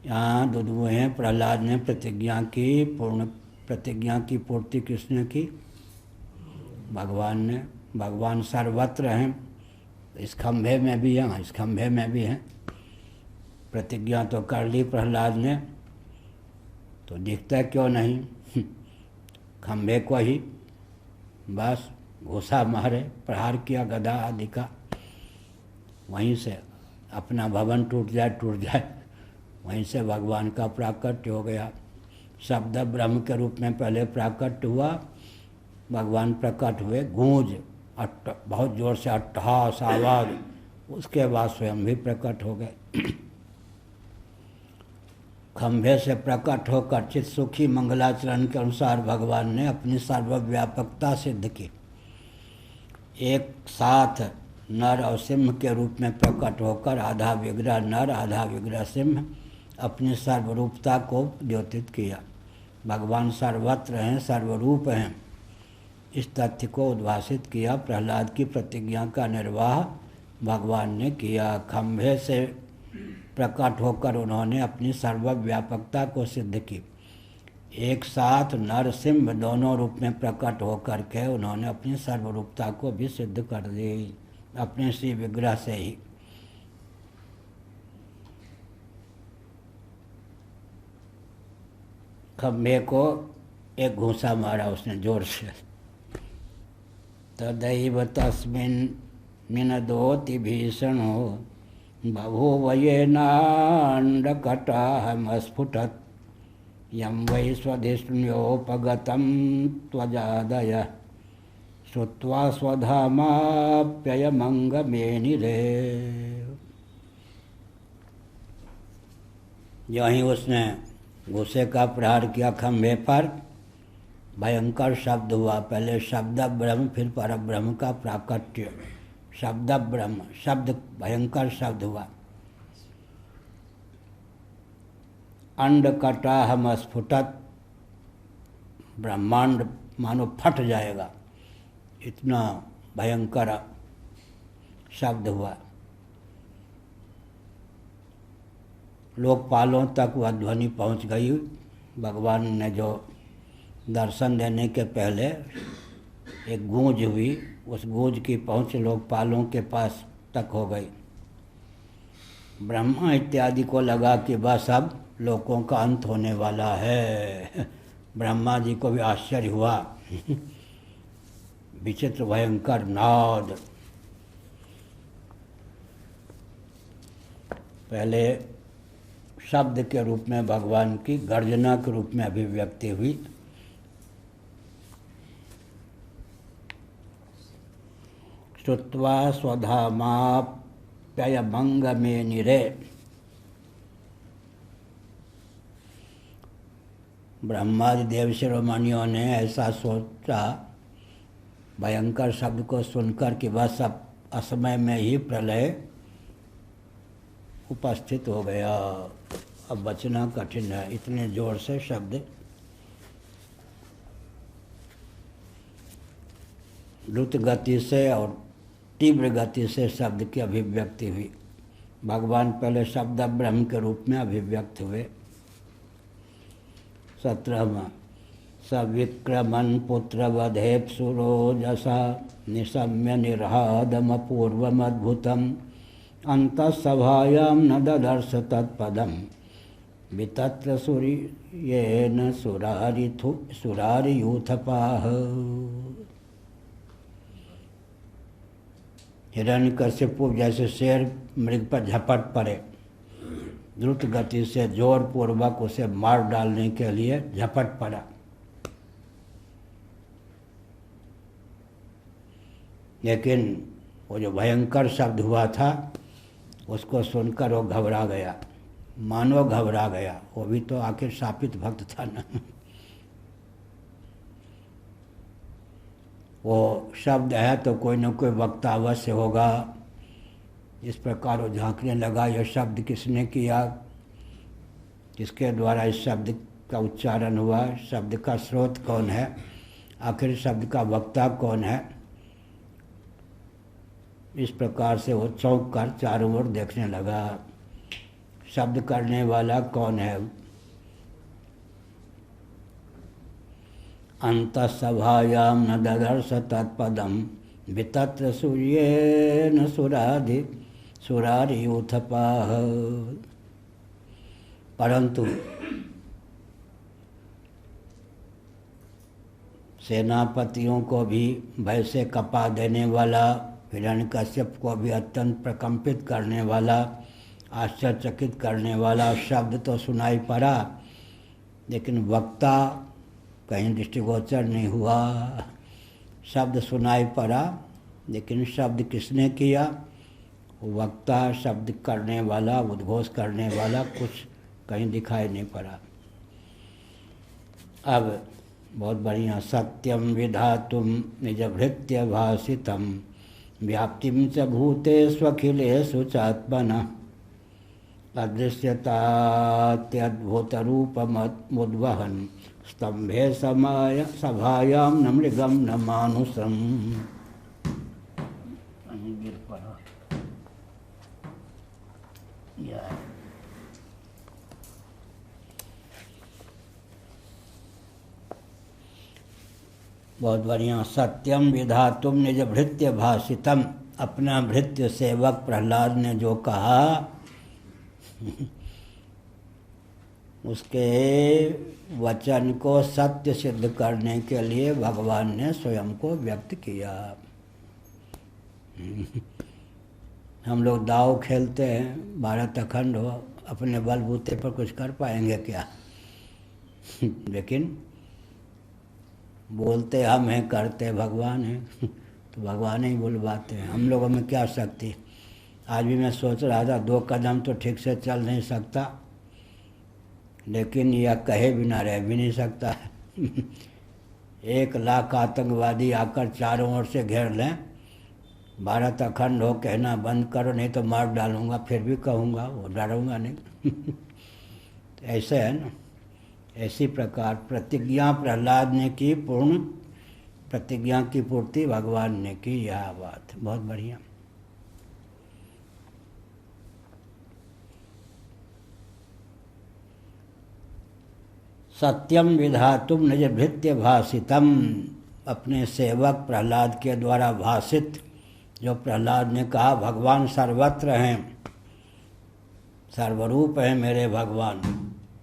यहाँ दुदमुहे प्रहलाद ने प्रतिज्ञा की पूर्ति किसने की? भगवान ने। भगवान सर्वत्र हैं, इस खंभे में भी हैं, इस खंभे में भी हैं। प्रतिज्ञा तो कर ली प्रहलाद ने, तो दिखता क्यों नहीं? खंभे को ही बस घुसा मारे, प्रहार किया गदा आदि का। वहीं से अपना भवन टूट जाए, वहीं से भगवान का प्राकट्य हो गया। शब्द ब्रह्म के रूप में पहले प्राकट्य हुआ, भगवान प्रकट हुए। गूंज, बहुत जोर से अट्टहास आवाज, उसके बाद स्वयं भी प्रकट हो गए। खंभे से प्रकट होकर चित सुखी मंगलाचरण के अनुसार भगवान ने अपनी सर्वव्यापकता सिद्ध की। एक साथ नर और सिंह के रूप में प्रकट होकर आधा विग्रह नर आधा विग्रह सिंह अपनी सर्वरूपता को द्योतित किया। भगवान सर्वत्र हैं, सर्वरूप हैं, इस तथ्य को उद्भासित किया। प्रहलाद की प्रतिज्ञा का निर्वाह भगवान ने किया। खंभे से प्रकट होकर उन्होंने अपनी सर्वव्यापकता को सिद्ध की। एक साथ नर सिंह दोनों रूप में प्रकट होकर के उन्होंने अपनी सर्वरूपता को भी सिद्ध कर दी, अपने श्री विग्रह से ही। खम्भे को एक घूंसा मारा उसने जोर से। तदैव तस्मिन् मिनदोति भीषणो बभूव येनाण्डकटाहमस्फुटत् यं वै स्वधिष्ण्योपगतं त्वजादयः श्रुत्वा स्वधामाप्ययमंगमेनिरे। जो ही उसने घूसे का प्रहार किया खंभे पर, भयंकर शब्द हुआ। पहले शब्द ब्रह्म, फिर पर ब्रह्म का प्राकट्य। शब्द ब्रह्म, शब्द भयंकर शब्द हुआ। अंडकटाहम स्फुटत, ब्रह्मांड मानो फट जाएगा, इतना भयंकर शब्द हुआ। लोकपालों तक वह ध्वनि पहुंच गई। भगवान ने जो दर्शन देने के पहले एक गूंज हुई, उस गूंज की पहुंच लोकपालों के पास तक हो गई। ब्रह्मा इत्यादि को लगा कि बस अब लोकों का अंत होने वाला है। ब्रह्मा जी को भी आश्चर्य हुआ। विचित्र भयंकर नाद। पहले शब्द के रूप में भगवान की गर्जना के रूप में अभिव्यक्ति हुई। श्रुत्वा स्वधामाप्ययमंगमेनिरे। ब्रह्मादि देव शिरोमणियों ने ऐसा सोचा भयंकर शब्द को सुनकर कि बस अब असमय में ही प्रलय उपस्थित हो गया, अब बचना कठिन है। इतने जोर से शब्द द्रुत गति से और तीव्र गति से शब्द की अभिव्यक्ति हुई। भगवान पहले शब्द ब्रह्म के रूप में अभिव्यक्त हुए। 17वां सविक्रमन् पुत्रवधेप्सुरोजसा निशम्य निर्हादमपूर्वमद्भुतम् अन्तःसभायां न ददर्श तत्पदम् वितत्र सूर्येन सुरारियूथपाः। हिरण्यकश्यपु जैसे शेर मृग पर झपट पड़े, द्रुत गति से जोर पूर्वक उसे मार डालने के लिए झपट पड़ा। लेकिन वो जो भयंकर शब्द हुआ था उसको सुनकर वो घबरा गया, मानो घबरा गया। वो भी तो आखिर शापित भक्त था ना। वो शब्द है तो कोई न कोई वक्ता अवश्य होगा। इस प्रकार वो झांकने लगा, यह शब्द किसने किया, किसके द्वारा इस शब्द का उच्चारण हुआ, शब्द का स्रोत कौन है, आखिर शब्द का वक्ता कौन है। इस प्रकार से वो चौंक कर चारों ओर देखने लगा, शब्द करने वाला कौन है। अंतःसभायां न ददर्श तत्पदम् वितत्र सूर्येन सुरारियूथपाः। परंतु सेनापतियों को भी भय से कपा देने वाला, हिरण्यकश्यप को भी अत्यंत प्रकंपित करने वाला, आश्चर्यचकित करने वाला शब्द तो सुनाई पड़ा, लेकिन वक्ता कहीं दृष्टिगोचर नहीं हुआ। शब्द सुनाई पड़ा, लेकिन शब्द किसने किया, वक्ता, शब्द करने वाला, उद्घोष करने वाला कुछ कहीं दिखाई नहीं पड़ा। अब बहुत बढ़िया। सत्यम विधातुम निजभृत्य भाषितम व्याप्तिम च भूतेष्वखिलेषु चात्मनः अदृश्यतात्यद्भुतरूपमुद्वहन् स्तंभे सभायां न मृगम न मानुषम। बहुत बढ़िया। सत्यम विधातुम निज भृत्य भाषितम। अपना भृत्य सेवक प्रहलाद ने जो कहा उसके वचन को सत्य सिद्ध करने के लिए भगवान ने स्वयं को व्यक्त किया। हम लोग दाव खेलते हैं, भारत अखंड हो, अपने बलबूते पर कुछ कर पाएंगे क्या? लेकिन बोलते हम हैं, करते भगवान हैं। तो भगवान ही बुलवाते हैं, हम लोगों में क्या शक्ति। आज भी मैं सोच रहा था 2 कदम तो ठीक से चल नहीं सकता, लेकिन यह कहे बिना रह भी नहीं सकता। 1 लाख आतंकवादी आकर चारों ओर से घेर लें, भारत अखंड हो कहना बंद करो, नहीं तो मार डालूंगा, फिर भी कहूँगा, वो डरूंगा नहीं। तो ऐसे है ना, ऐसी प्रकार प्रतिज्ञा प्रहलाद ने की, पूर्ण प्रतिज्ञा की पूर्ति भगवान ने की। यह बात बहुत बढ़िया। सत्यम विधातुम निज भृत्य भाषितम, अपने सेवक प्रहलाद के द्वारा भाषित, जो प्रहलाद ने कहा भगवान सर्वत्र हैं, सर्वरूप है मेरे भगवान।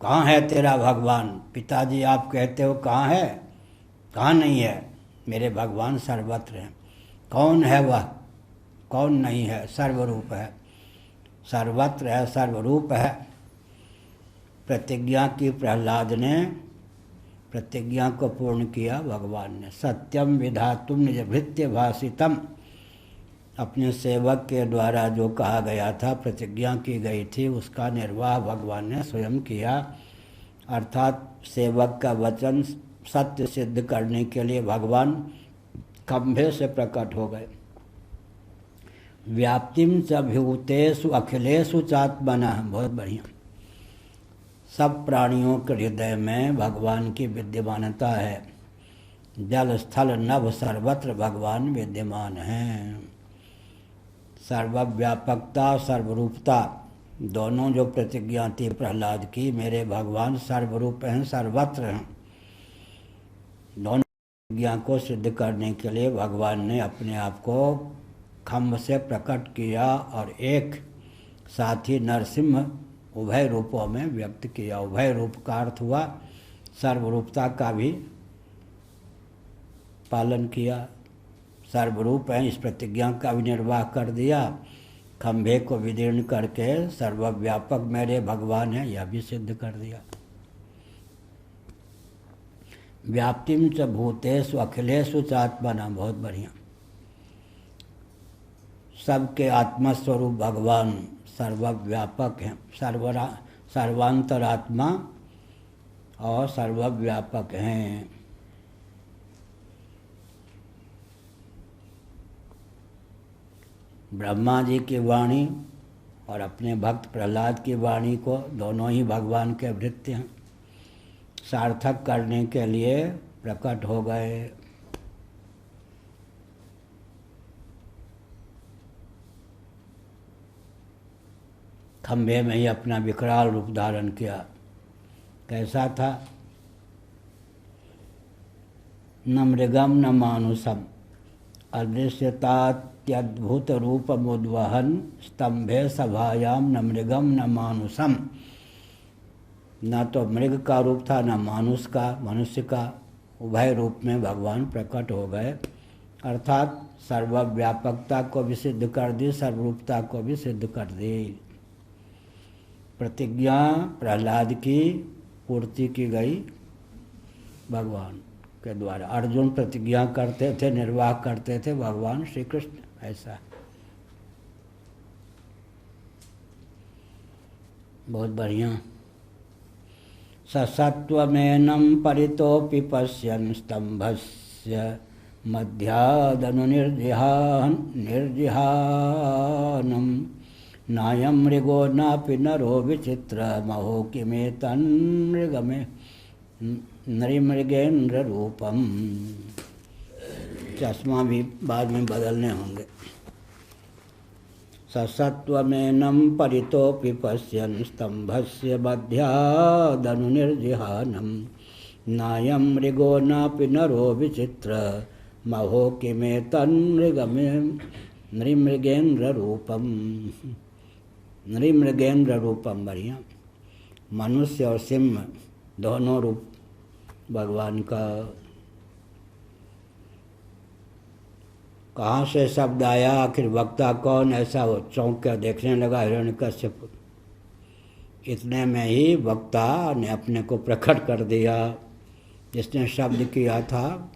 कहाँ है तेरा भगवान? पिताजी आप कहते हो कहाँ है, कहाँ नहीं है? मेरे भगवान सर्वत्र हैं। कौन है वह? कौन नहीं है? सर्वरूप है, सर्वत्र है, सर्वरूप है। प्रतिज्ञा की प्रहलाद ने, प्रतिज्ञा को पूर्ण किया भगवान ने। सत्यम विधातुम निज भृत्य भाषितम, अपने सेवक के द्वारा जो कहा गया था, प्रतिज्ञा की गई थी, उसका निर्वाह भगवान ने स्वयं किया। अर्थात सेवक का वचन सत्य सिद्ध करने के लिए भगवान खंभे से प्रकट हो गए। व्याप्तिम च भूतेषु अखिलेषु चात्मना, बहुत बढ़िया। सब प्राणियों के हृदय में भगवान की विद्यमानता है। जल स्थल नभ सर्वत्र भगवान विद्यमान हैं। सर्वव्यापकता, सर्वरूपता, दोनों जो प्रतिज्ञा थी प्रहलाद की, मेरे भगवान सर्वरूप हैं, सर्वत्र हैं। दोनों प्रतिज्ञा को सिद्ध करने के लिए भगवान ने अपने आप को खम्भ से प्रकट किया और एक साथ ही नरसिंह उभय रूपों में व्यक्त किया। उभय रूप का अर्थ हुआ सर्वरूपता का भी पालन किया। सर्वरूप है, इस प्रतिज्ञा का भी निर्वाह कर दिया। खंभे को विदीर्ण करके सर्वव्यापक मेरे भगवान है, यह भी सिद्ध कर दिया। व्याप्तिम च भूतेषु अखिलेषु चात्मना, बहुत बढ़िया। सबके आत्मस्वरूप भगवान सर्वव्यापक हैं, सर्वांतरात्मा और सर्वव्यापक हैं। ब्रह्मा जी की वाणी और अपने भक्त प्रहलाद की वाणी को, दोनों ही भगवान के भृत्य हैं, सार्थक करने के लिए प्रकट हो गए। खंभे में ही अपना विकराल रूप धारण किया। कैसा था? न मृगम न मानुषम, अदृश्यतात्यद्भुत रूपमुद्वहन स्तंभे सभायाम, न मृगम न मानुषम। न तो मृग का रूप था, न मानुष का, मनुष्य का, उभय रूप में भगवान प्रकट हो गए। अर्थात सर्वव्यापकता को भी सिद्ध कर दी, सर्वरूपता को भी सिद्ध कर दी। प्रतिज्ञा प्रहलाद की पूर्ति की गई भगवान के द्वारा। अर्जुन प्रतिज्ञा करते थे, निर्वाह करते थे, भगवान श्री कृष्ण ऐसा। बहुत बढ़िया। ससत्वमेनं परितोऽपि पश्यन् स्तम्भस्य मध्यादनु निर्जिहानं, नायं मृगो नापि नरो विचित्रमहो किमेतन्मृगमे नृमृगेन्द्र रूपम। चश्मा भी बाद में बदलने होंगे। ससत्वमेनं परितोऽपि पश्यन् स्तम्भस्य मध्यादनु निर्जिहानं, नायं मृगो नापि नरो विचित्रमहो किमेतन्मृगमे नृमृगेन्द्र रूपम। नृमृगेन्द्र रूपम, बढ़िया। मनुष्य और सिंह दोनों रूप भगवान का। कहाँ से शब्द आया, आखिर वक्ता कौन, ऐसा वो चौंक कर देखने लगा हिरण्यकश्यप। इतने में ही वक्ता ने अपने को प्रकट कर दिया। जिसने शब्द किया था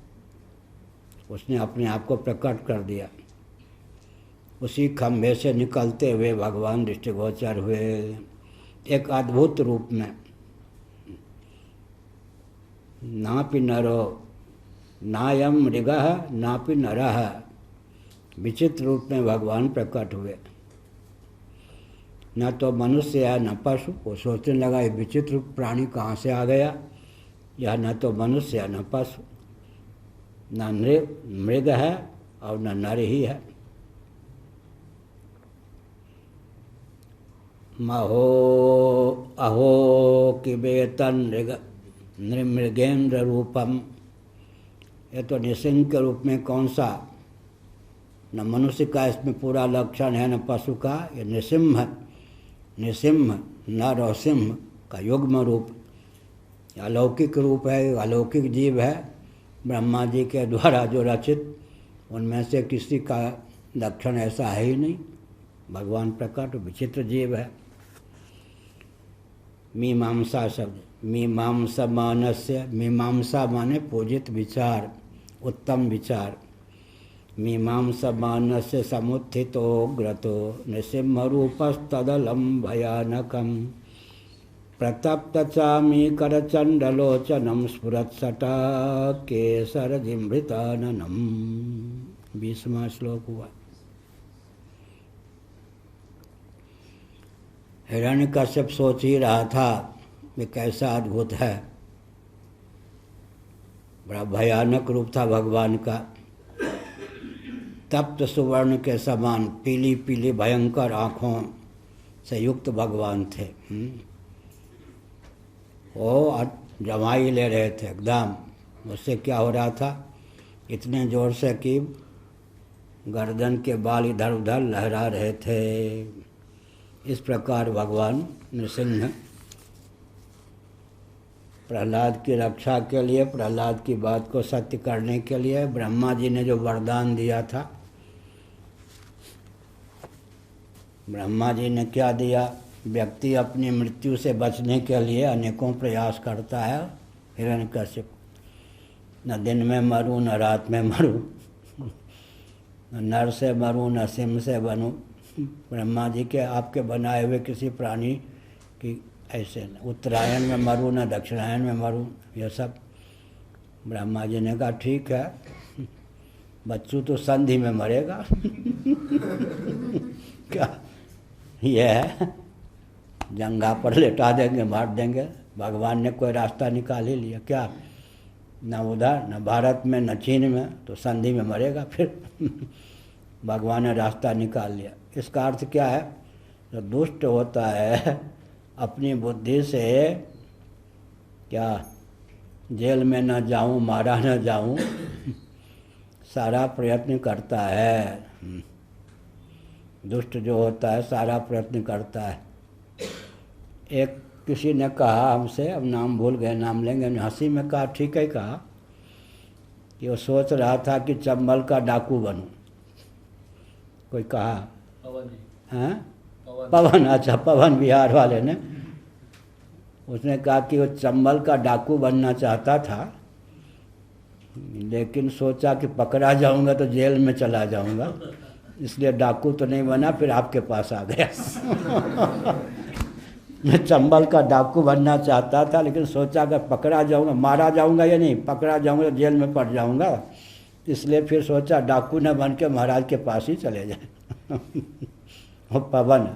उसने अपने आप को प्रकट कर दिया। उसी खंभे से निकलते हुए भगवान दृष्टिगोचर हुए एक अद्भुत रूप में। नापि नरो नायम मृगः नापि नरः, विचित्र रूप में भगवान प्रकट हुए। न तो मनुष्य है न पशु। वो सोचने लगा ये विचित्र प्राणी कहाँ से आ गया, यह न तो मनुष्य है न पशु, न मृग है और न नर ही है। महो अहो किबेतन नृमृगेन्द्र रूपम, ये तो निसिंह के रूप में कौन सा, न मनुष्य का इसमें पूरा लक्षण है न पशु का। ये निसिंह नर और सिंह का युग्म रूप, अलौकिक रूप है, अलौकिक जीव है। ब्रह्मा जी के द्वारा जो रचित उनमें से किसी का लक्षण ऐसा है ही नहीं। भगवान प्रकट विचित्र जीव है। मीमांसा शब्द, मीमांसा मानस्य, मीमांसा माने पूजित विचार, उत्तम विचार। मीमांसा मानस्य समुत्थितो ग्रतो नृसिंहरूपस्तदलं भयानकं, प्रतप्त चामी करचंडलोचनम स्फुरत्सटा केसरजिमृताननम। 20वां श्लोक हुआ। हिरण्यकश्यप सोच ही रहा था ये कैसा अद्भुत है। बड़ा भयानक रूप था भगवान का। तप्त सुवर्ण के समान पीली पीली भयंकर आँखों से युक्त भगवान थे। वो जमाई ले रहे थे एकदम। उससे क्या हो रहा था, इतने जोर से कि गर्दन के बाल इधर उधर लहरा रहे थे। इस प्रकार भगवान नृसिंह प्रहलाद की रक्षा के लिए, प्रहलाद की बात को सत्य करने के लिए ब्रह्मा जी ने जो वरदान दिया था, ब्रह्मा जी ने क्या दिया। व्यक्ति अपनी मृत्यु से बचने के लिए अनेकों प्रयास करता है। हिरण्यकश्यप, न दिन में मरूं न रात में मरूं, न नर से मरूं न सिंह से बनूं। ब्रह्मा जी के आपके बनाए हुए किसी प्राणी की ऐसे न उत्तरायण में मरूं न दक्षिणायन में मरूं। यह सब ब्रह्मा जी ने कहा ठीक है, बच्चू तो संधि में मरेगा। क्या ये है, जंगा पर लेटा देंगे, मार देंगे। भगवान ने कोई रास्ता निकाल ही लिया क्या, न उधर न भारत में न चीन में, तो संधि में मरेगा फिर। भगवान ने रास्ता निकाल लिया। इसका अर्थ क्या है, जो दुष्ट होता है अपनी बुद्धि से क्या जेल में न जाऊं, मारा न जाऊं, सारा प्रयत्न करता है। दुष्ट जो होता है सारा प्रयत्न करता है। एक किसी ने कहा हमसे, अब नाम भूल गए, नाम लेंगे, हंसी में कहा, ठीक है कहा, कि वो सोच रहा था कि चंबल का डाकू बनूं। कोई कहा पवन जी, हैं पवन, अच्छा पवन बिहार वाले ने, उसने कहा कि वो चंबल का डाकू बनना चाहता था, लेकिन सोचा कि पकड़ा जाऊंगा तो जेल में चला जाऊंगा, इसलिए डाकू तो नहीं बना, फिर आपके पास आ गया। मैं चंबल का डाकू बनना चाहता था, लेकिन सोचा कि पकड़ा जाऊंगा, मारा जाऊंगा या नहीं, पकड़ा जाऊंगा तो जेल में पड़ जाऊंगा, इसलिए फिर सोचा डाकू न बन के महाराज के पास ही चले जाए। वो पवन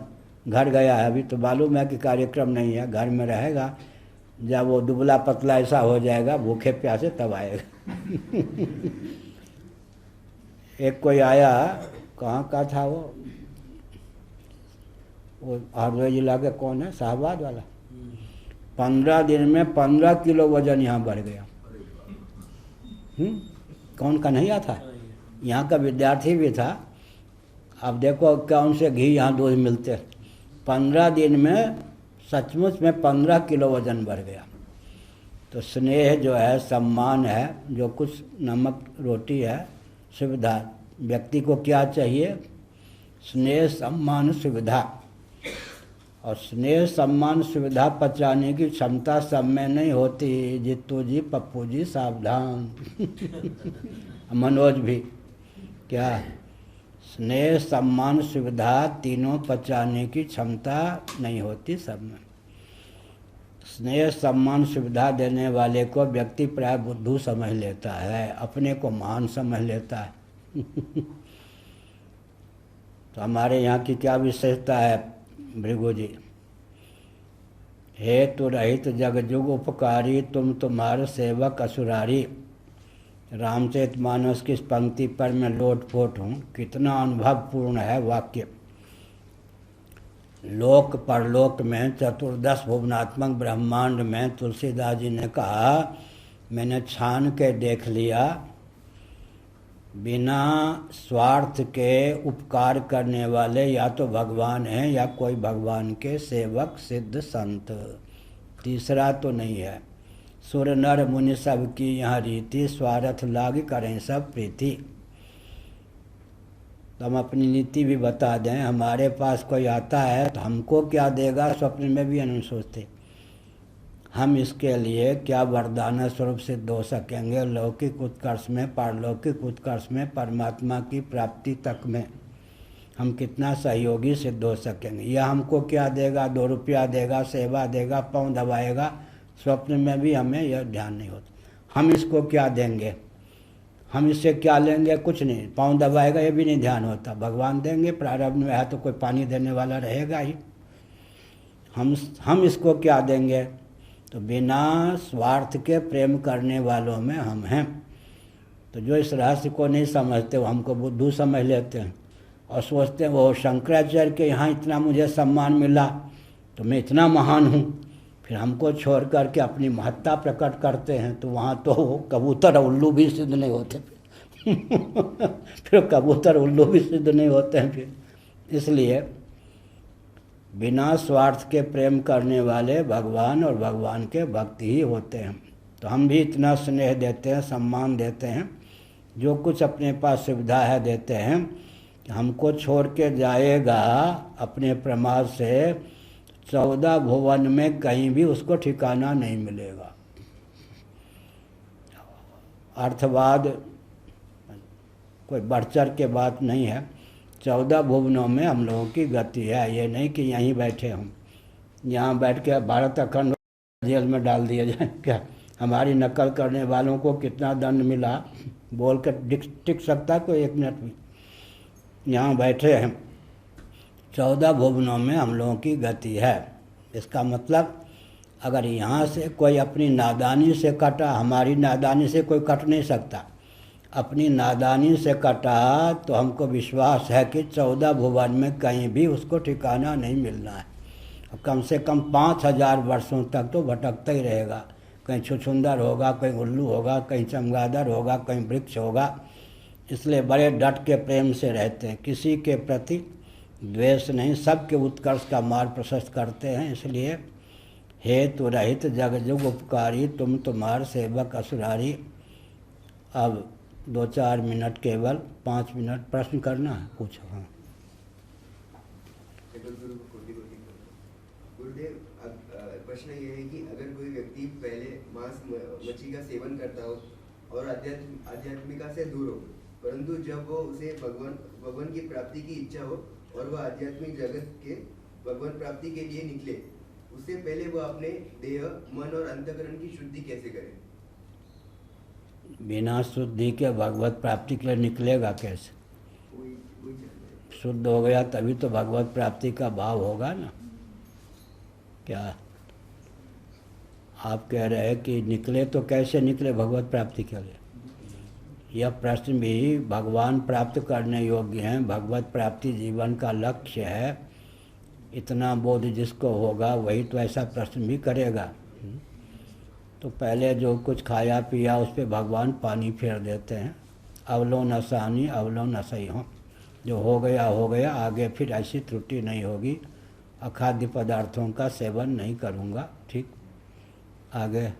घर गया है, अभी तो मालूम है कि कार्यक्रम नहीं है, घर में रहेगा। जब वो दुबला पतला ऐसा हो जाएगा भूखे प्यासे तब आएगा। एक कोई आया, कहाँ का था वो हरदोई जिला के कौन है, शाहबाद वाला, 15 दिन में 15 किलो वजन यहाँ बढ़ गया। कौन कन्हैया था, यहाँ का विद्यार्थी भी था। अब देखो कौन से घी यहाँ दूध मिलते, 15 दिन में सचमुच में 15 किलो वजन बढ़ गया। तो स्नेह जो है, सम्मान है, जो कुछ नमक रोटी है, सुविधा, व्यक्ति को क्या चाहिए? स्नेह सम्मान सुविधा। और स्नेह सम्मान सुविधा पचाने की क्षमता सब में नहीं होती। जित्तू जी, पप्पू जी सावधान। मनोज भी, क्या स्नेह सम्मान सुविधा तीनों पचाने की क्षमता नहीं होती सब में। स्नेह सम्मान सुविधा देने वाले को व्यक्ति प्राय बुद्धू समझ लेता है, अपने को महान समझ लेता है। तो हमारे यहाँ की क्या विशेषता है भृगु जी? हे तु रहित जगजुग उपकारी, तुम तुम्हारे सेवक असुरारी। रामचरितमानस की इस पंक्ति पर मैं लोटपोट हूँ। कितना अनुभवपूर्ण है वाक्य। लोक परलोक में, चतुर्दश भुवनात्मक ब्रह्मांड में तुलसीदास जी ने कहा, मैंने छान के देख लिया, बिना स्वार्थ के उपकार करने वाले या तो भगवान हैं या कोई भगवान के सेवक सिद्ध संत, तीसरा तो नहीं है। सुर नर मुनि सब की यहाँ रीति, स्वार्थ लाग करें सब प्रीति। तो हम अपनी नीति भी बता दें। हमारे पास कोई आता है तो हमको क्या देगा, स्वप्न में भी नहीं सोचते। हम इसके लिए क्या वरदान स्वरूप सिद्ध हो सकेंगे लौकिक उत्कर्ष में, पारलौकिक उत्कर्ष में, परमात्मा की प्राप्ति तक में हम कितना सहयोगी सिद्ध हो सकेंगे। यह हमको क्या देगा? 2 रुपया देगा, सेवा देगा, पाँव दबाएगा, स्वप्न में भी हमें यह ध्यान नहीं होता। हम इसको क्या देंगे, हम इससे क्या लेंगे? कुछ नहीं। पाँव दबाएगा ये भी नहीं ध्यान होता। भगवान देंगे, प्रारब्ध में है तो कोई पानी देने वाला रहेगा ही। हम इसको क्या देंगे? तो बिना स्वार्थ के प्रेम करने वालों में हम हैं। तो जो इस रहस्य को नहीं समझते वो हमको बुद्धू समझ लेते हैं और सोचते हैं वो शंकराचार्य के यहाँ इतना मुझे सम्मान मिला तो मैं इतना महान हूँ। फिर हमको छोड़ करके अपनी महत्ता प्रकट करते हैं तो वहाँ तो कबूतर और उल्लू भी सिद्ध नहीं होते। फिर कबूतर उल्लू भी सिद्ध नहीं होते हैं फिर। इसलिए बिना स्वार्थ के प्रेम करने वाले भगवान और भगवान के भक्त ही होते हैं। तो हम भी इतना स्नेह देते हैं, सम्मान देते हैं, जो कुछ अपने पास सुविधा है देते हैं। हमको छोड़ के जाएगा अपने प्रमाद से, 14 भुवन में कहीं भी उसको ठिकाना नहीं मिलेगा। अर्थवाद कोई बढ़ चढ़ के बात नहीं है। 14 भुवनों में हम लोगों की गति है। ये नहीं कि यहीं बैठे हम, यहाँ बैठ के भारत अखंड जेल में डाल दिया जाए क्या? हमारी नकल करने वालों को कितना दंड मिला, बोल कर टिक सकता कोई 1 मिनट भी? यहाँ बैठे हैं। 14 भुवनों में हम लोगों की गति है। इसका मतलब अगर यहाँ से कोई अपनी नादानी से कटा, हमारी नादानी से कोई कट नहीं सकता, अपनी नादानी से कटा तो हमको विश्वास है कि 14 भुवन में कहीं भी उसको ठिकाना नहीं मिलना है। और कम से कम 5000 वर्षों तक तो भटकता ही रहेगा। कहीं छुछुंदर होगा, कहीं उल्लू होगा, कहीं चमगादड़ होगा, कहीं वृक्ष होगा। इसलिए बड़े डट के प्रेम से रहते हैं, किसी के प्रति द्वेष नहीं, सबके उत्कर्ष का मार्ग प्रशस्त करते हैं। इसलिए हेतु रहित जगजुग उपकारी, तुम तुम्हार सेवक असुरारी। अब 2-4 मिनट, केवल 5 मिनट प्रश्न करना है, पूछो। हाँ गुरुदेव, प्रश्न ये है कि अगर कोई व्यक्ति पहले मांस मछली का सेवन करता हो और आध्यात्मिका से दूर हो, परंतु जब वो उसे भगवान की प्राप्ति की इच्छा हो और वह आध्यात्मिक जगत के भगवान प्राप्ति के लिए निकले, उससे पहले वह अपने देह, मन और अंतःकरण की शुद्धि कैसे करे? बिना शुद्धि के भगवत प्राप्ति के लिए निकलेगा कैसे? शुद्ध हो गया तभी तो भगवत प्राप्ति का भाव होगा ना। क्या आप कह रहे हैं कि निकले तो कैसे निकले भगवत प्राप्ति के लिए? यह प्रश्न भी भगवान प्राप्त करने योग्य हैं। भगवत प्राप्ति जीवन का लक्ष्य है। इतना बोध जिसको होगा वही तो ऐसा प्रश्न भी करेगा। तो पहले जो कुछ खाया पिया उस पर भगवान पानी फेर देते हैं। अवलो नसानी अवलो नसई हो, जो हो गया हो गया, आगे फिर ऐसी त्रुटि नहीं होगी। अखाद्य पदार्थों का सेवन नहीं करूँगा। ठीक, आगे।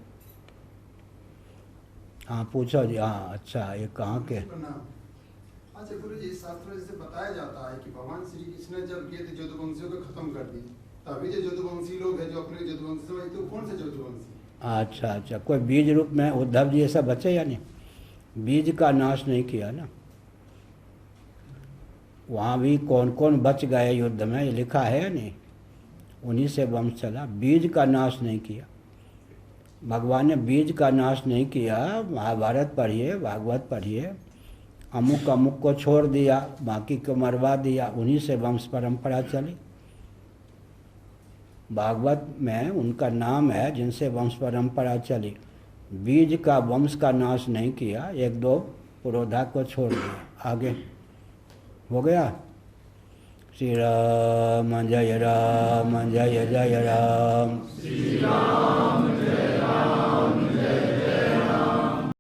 हाँ पूछो जी। हाँ अच्छा, ये कहाँ के? अच्छा गुरु जी, शास्त्र में जैसे बताया जाता है कि भगवान श्री कृष्ण ने जब किए थे जदुवंशियों को खत्म कर दी, तभी जो जदुवंशी लोग हैं जो अपने जदुवंशी से, तो कौन से जदुवंशी? अच्छा अच्छा, कोई बीज रूप में उद्धव जी ऐसा बचे या नहीं? बीज का नाश नहीं किया ना। वहाँ भी कौन कौन बच गए युद्ध में ये लिखा है या नहीं? उन्हीं से वंश चला। बीज का नाश नहीं किया भगवान ने, बीज का नाश नहीं किया। महाभारत पढ़िए, भागवत पढ़िए, अमुक अमुक को छोड़ दिया, बाकी को मरवा दिया, उन्हीं से वंश परंपरा चली। भागवत में उनका नाम है जिनसे वंश परंपरा चली। बीज का वंश का नाश नहीं किया, एक दो पुरोधा को छोड़ दिया। आगे हो गया। श्री राम जय राम, जय जय राम। श्री राम जय